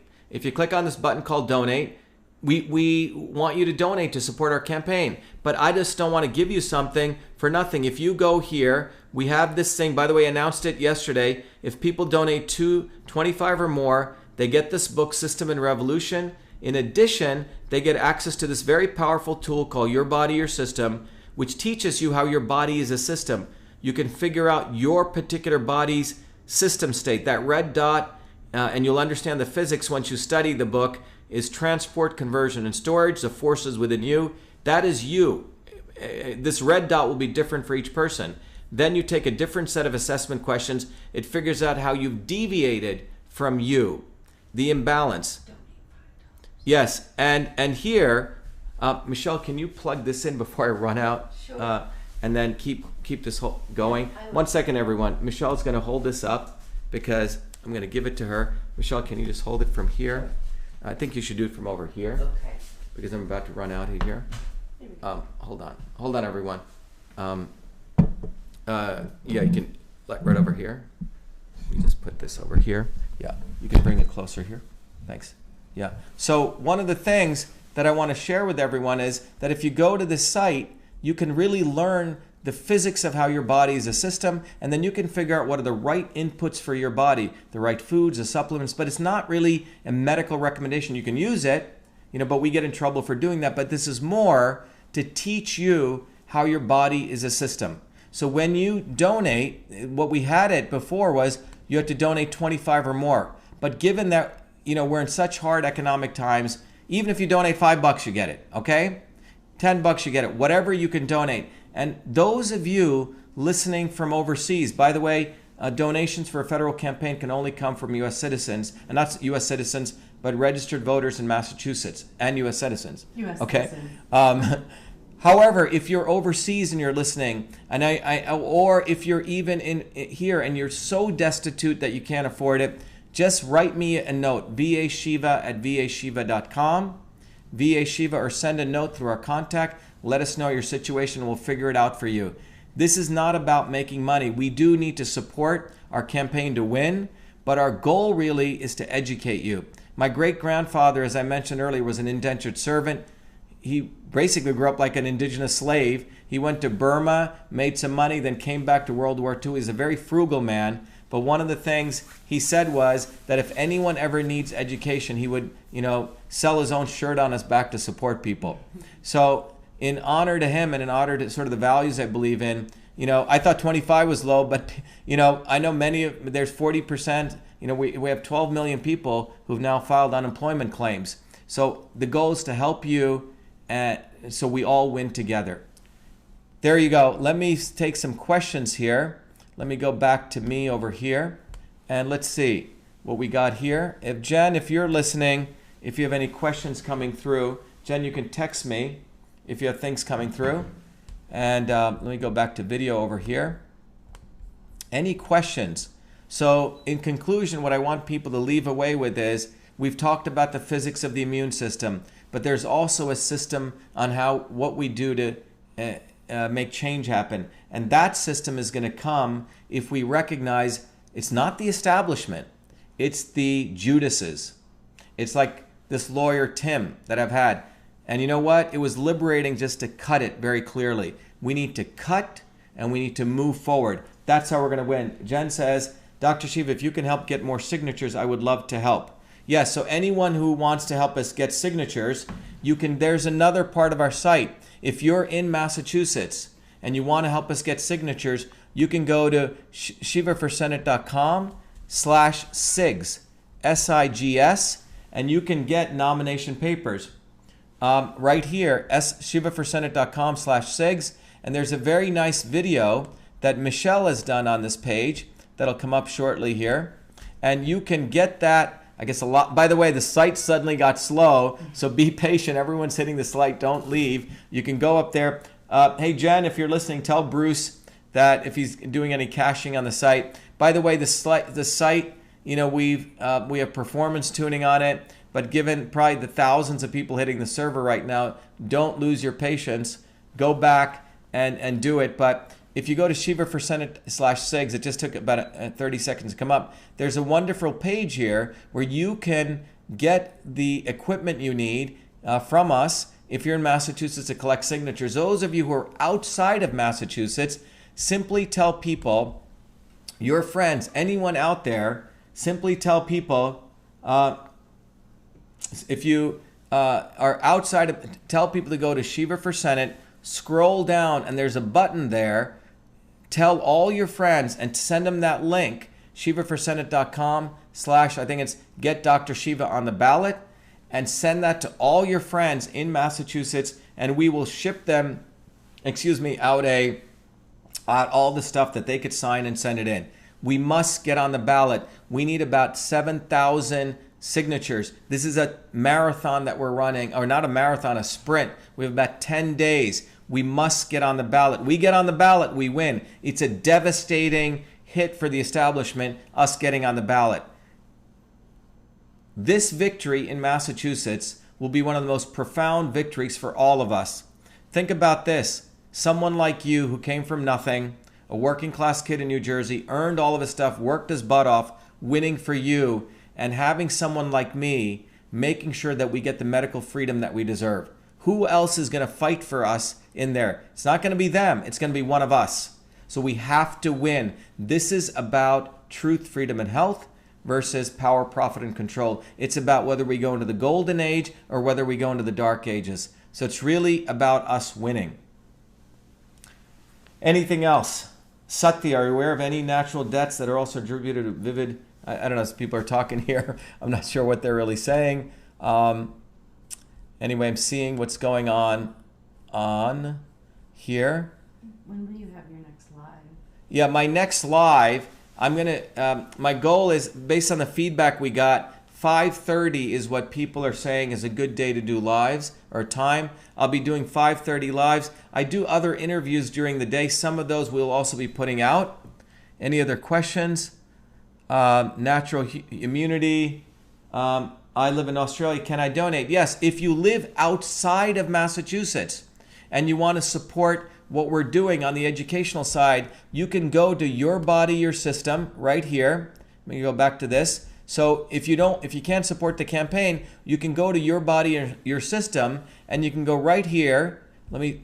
we want you to donate to support our campaign. But I just don't want to give you something for nothing. If you go here, we have this thing, by the way, I announced it yesterday. If people donate $25 or more, they get this book, System and Revolution. In addition, they get access to this very powerful tool called Your Body, Your System, which teaches you how your body is a system. You can figure out your particular body's system state. That red dot, and you'll understand the physics once you study the book, is transport, conversion, and storage, the forces within you. That is you. This red dot will be different for each person. Then you take a different set of assessment questions. It figures out how you've deviated from you, the imbalance. Yes, and here, Michelle, can you plug this in before I run out? Sure. And then keep this whole going. 1 second, everyone. Michelle's going to hold this up because I'm going to give it to her. Michelle, can you just hold it from here? Sure. I think you should do it from over here. Okay. Because I'm about to run out of here. Hold on, everyone. Yeah, you can right over here. You just put this over here. Yeah, you can bring it closer here. Thanks. Yeah. So one of the things that I want to share with everyone is that if you go to this site, you can really learn the physics of how your body is a system, and then you can figure out what are the right inputs for your body, the right foods, the supplements, but it's not really a medical recommendation. You can use it, but we get in trouble for doing that. But this is more to teach you how your body is a system. So when you donate, what we had it before was you had to donate 25 or more. But given that, we're in such hard economic times, even if you donate $5, you get it, okay? $10, you get it, whatever you can donate. And those of you listening from overseas, by the way, donations for a federal campaign can only come from U.S. citizens, and not U.S. citizens, but registered voters in Massachusetts and U.S. citizens. U.S. Okay. citizens. However, if you're overseas and you're listening, and or if you're even in here and you're so destitute that you can't afford it, just write me a note, vashiva@vashiva.com, VA-Shiva, or send a note through our contact. Let us know your situation. We'll figure it out for you. This is not about making money. We do need to support our campaign to win, but our goal really is to educate you. My great-grandfather, as I mentioned earlier, was an indentured servant. He basically grew up like an indigenous slave. He went to Burma, made some money, then came back to World War II. He's a very frugal man. But one of the things he said was that if anyone ever needs education, he would, sell his own shirt on his back to support people. So in honor to him and in honor to sort of the values I believe in, I thought 25 was low, but I know there's 40%. We have 12 million people who've now filed unemployment claims. So the goal is to help you, so we all win together. There you go. Let me take some questions here. Let me go back to me over here, and let's see what we got here. Jen, if you're listening, if you have any questions coming through, Jen, you can text me if you have things coming through. And let me go back to video over here. Any questions? So in conclusion, what I want people to leave away with is, we've talked about the physics of the immune system, but there's also a system on what we do to make change happen. And that system is going to come if we recognize it's not the establishment, it's the Judases. It's like this lawyer, Tim, that I've had. And you know what? It was liberating just to cut it very clearly. We need to cut and we need to move forward. That's how we're going to win. Jen says, Dr. Shiva, if you can help get more signatures, I would love to help. Yes, so anyone who wants to help us get signatures, there's another part of our site. If you're in Massachusetts and you want to help us get signatures, you can go to shivaforsenate.com/SIGS, SIGS, and you can get nomination papers. Right here, shivaforsenate.com/SIGS, and there's a very nice video that Michelle has done on this page that'll come up shortly here. And you can get that, I guess, a lot. By the way, the site suddenly got slow, so be patient. Everyone's hitting the site. Don't leave. You can go up there. Hey, Jen, if you're listening, tell Bruce that if he's doing any caching on the site. By the way, the site, we have performance tuning on it, but given probably the thousands of people hitting the server right now, don't lose your patience. Go back and do it. But if you go to shivaforsenate/SIGS, it just took about 30 seconds to come up. There's a wonderful page here where you can get the equipment you need from us if you're in Massachusetts to collect signatures. Those of you who are outside of Massachusetts, simply tell people, your friends, anyone out there, simply tell people, if you are outside tell people to go to Shiva for Senate, scroll down, and there's a button there. Tell all your friends and send them that link, shivaforsenate.com/ I think it's Get Dr. Shiva on the Ballot, and send that to all your friends in Massachusetts, and we will ship them, out all the stuff that they could sign and send it in. We must get on the ballot. We need about 7,000 signatures. This is a marathon that we're running, or not a marathon, a sprint. We have about 10 days. We must get on the ballot. We get on the ballot, we win. It's a devastating hit for the establishment, us getting on the ballot. This victory in Massachusetts will be one of the most profound victories for all of us. Think about this. Someone like you who came from nothing, a working class kid in New Jersey, earned all of his stuff, worked his butt off, winning for you, and having someone like me making sure that we get the medical freedom that we deserve. Who else is going to fight for us in there? It's not going to be them. It's going to be one of us. So we have to win. This is about truth, freedom, and health versus power, profit, and control. It's about whether we go into the golden age or whether we go into the dark ages. So it's really about us winning. Anything else? Satya, are you aware of any natural deaths that are also attributed to vivid? I don't know if people are talking here. I'm not sure what they're really saying. Anyway, I'm seeing what's going on here. When will you have your next live? Yeah, my next live, my goal is, based on the feedback we got, 5:30 is what people are saying is a good day to do lives, or time. I'll be doing 5:30 lives. I do other interviews during the day. Some of those we'll also be putting out. Any other questions? Natural immunity. I live in Australia. Can I donate? Yes, if you live outside of Massachusetts and you want to support what we're doing on the educational side, you can go to Your Body, Your System right here. Let me go back to this. So if you can't support the campaign, you can go to Your Body, Your System, and you can go right here. Let me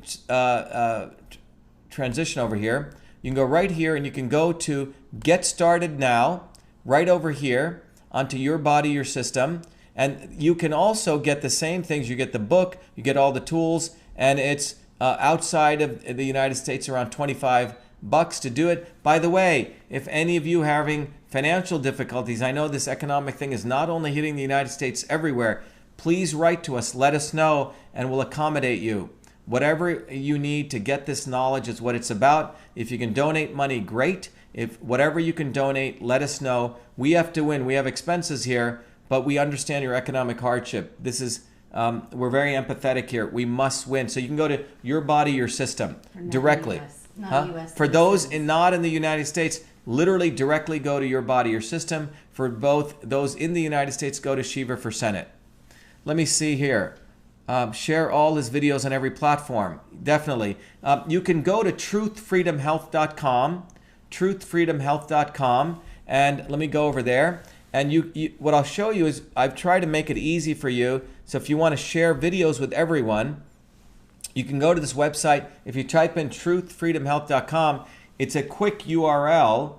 transition over here. You can go right here and you can go to Get Started Now, right over here onto Your Body, Your System. And you can also get the same things. You get the book, you get all the tools, and it's outside of the United States around $25 bucks to do it. By the way, if any of you are having financial difficulties, I know this economic thing is not only hitting the United States, everywhere. Please write to us, let us know, and we'll accommodate you. Whatever you need to get this knowledge is what it's about. If you can donate money, great. If whatever you can donate, let us know. We have to win. We have expenses here, but we understand your economic hardship. This is we're very empathetic here. We must win. So you can go to Your Body, Your System directly. For those not in the United States, literally directly go to Your Body, Your System. For both those in the United States, go to Shiva for Senate. Let me see here. Share all his videos on every platform. Definitely. You can go to truthfreedomhealth.com, truthfreedomhealth.com, and let me go over there. And what I'll show you is I've tried to make it easy for you. So if you want to share videos with everyone, you can go to this website. If you type in truthfreedomhealth.com, it's a quick URL.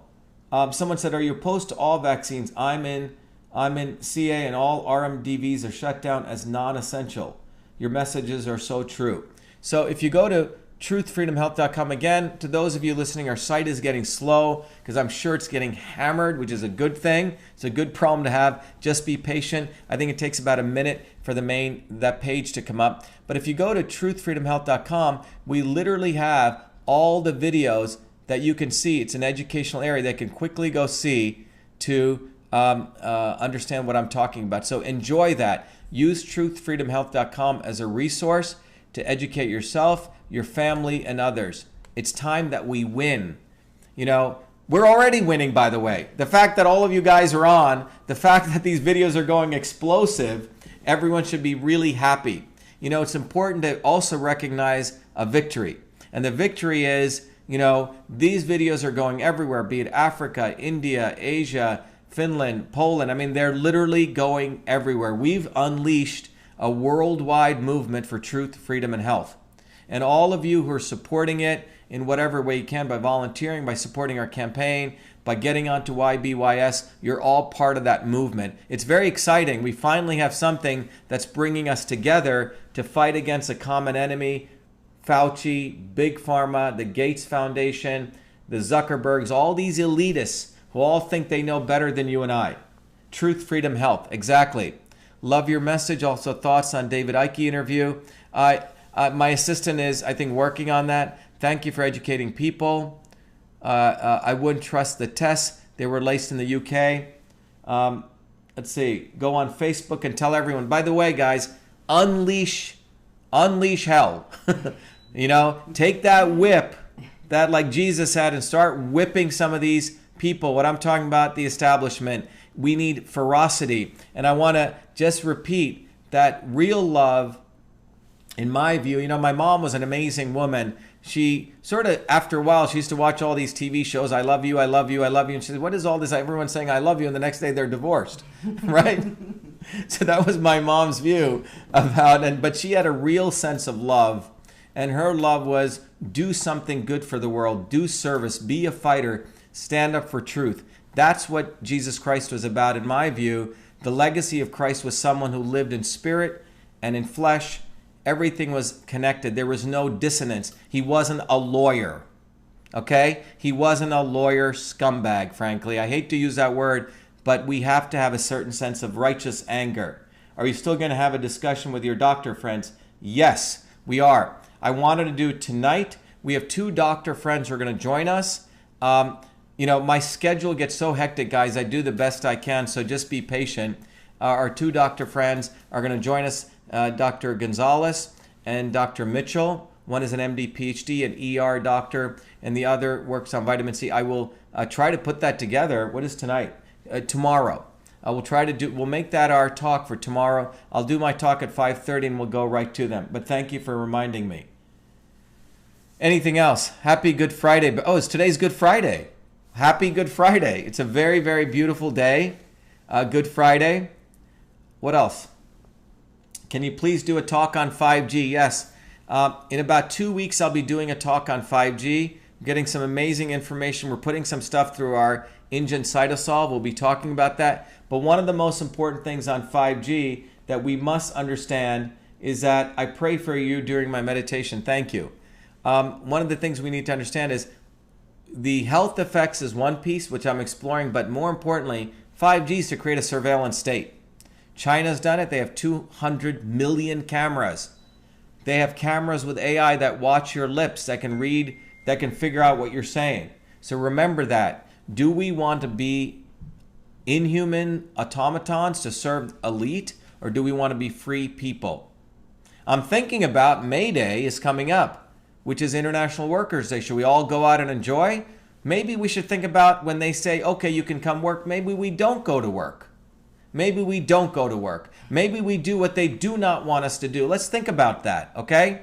Someone said, are you opposed to all vaccines? I'm in CA and all RMDVs are shut down as non-essential. Your messages are so true. So if you go to truthfreedomhealth.com, again, to those of you listening, our site is getting slow because I'm sure it's getting hammered, which is a good thing. It's a good problem to have. Just be patient. I think it takes about a minute for that page to come up. But if you go to truthfreedomhealth.com, we literally have all the videos that you can see. It's an educational area that can quickly go see to understand what I'm talking about. So enjoy that. Use truthfreedomhealth.com as a resource to educate yourself, your family, and others. It's time that we win. You know, we're already winning, by the way. The fact that all of you guys are on, the fact that these videos are going explosive, everyone should be really happy. You know, it's important to also recognize a victory. And the victory is, you know, these videos are going everywhere, be it Africa, India, Asia, Finland, Poland. I mean, they're literally going everywhere. We've unleashed a worldwide movement for truth, freedom, and health. And all of you who are supporting it in whatever way you can, by volunteering, by supporting our campaign, by getting onto YBYS, you're all part of that movement. It's very exciting. We finally have something that's bringing us together to fight against a common enemy. Fauci, Big Pharma, the Gates Foundation, the Zuckerbergs, all these elitists who all think they know better than you and I. Truth, freedom, health. Exactly. Love your message. Also thoughts on David Icke interview. My assistant is, I think, working on that. Thank you for educating people. I wouldn't trust the tests. They were released in the UK. Let's see. Go on Facebook and tell everyone. By the way, guys, unleash hell. You know, take that whip that like Jesus had and start whipping some of these people. What I'm talking about, the establishment. We need ferocity. And I want to just repeat that real love, in my view, you know, my mom was an amazing woman. She sort of, after a while, she used to watch all these TV shows. I love you, I love you, I love you. And she said, what is all this? Everyone's saying I love you. And the next day they're divorced, right? So that was my mom's view about, but she had a real sense of love. And her love was do something good for the world, do service, be a fighter, stand up for truth. That's what Jesus Christ was about, in my view. The legacy of Christ was someone who lived in spirit and in flesh. Everything was connected. There was no dissonance. He wasn't a lawyer, okay? He wasn't a lawyer scumbag, frankly. I hate to use that word, but we have to have a certain sense of righteous anger. Are you still going to have a discussion with your doctor friends? Yes, we are. I wanted to do tonight. We have 2 doctor friends who are going to join us. You know, my schedule gets so hectic, guys. I do the best I can, so just be patient. Our 2 doctor friends are going to join us, Dr. Gonzalez and Dr. Mitchell. One is an MD, PhD, an ER doctor, and the other works on vitamin C. I will try to put that together. What is tonight? Tomorrow. We'll make that our talk for tomorrow. I'll do my talk at 5:30 and we'll go right to them. But thank you for reminding me. Anything else? Happy Good Friday. Oh, today's Good Friday. Happy Good Friday. It's a very, very beautiful day. Good Friday. What else? Can you please do a talk on 5G? Yes. In about 2 weeks, I'll be doing a talk on 5G. I'm getting some amazing information. We're putting some stuff through our engine cytosolve. We'll be talking about that. But one of the most important things on 5G that we must understand is that I pray for you during my meditation. Thank you. One of the things we need to understand is the health effects is one piece, which I'm exploring, but more importantly, 5G is to create a surveillance state. China's done it. They have 200 million cameras. They have cameras with AI that watch your lips, that can read, that can figure out what you're saying. So remember that. Do we want to be inhuman automatons to serve elite, or do we want to be free people? I'm thinking about May Day is coming up, which is International Workers' Day. Should we all go out and enjoy? Maybe we should think about when they say, okay, you can come work, maybe we don't go to work. Maybe we don't go to work. Maybe we do what they do not want us to do. Let's think about that, okay?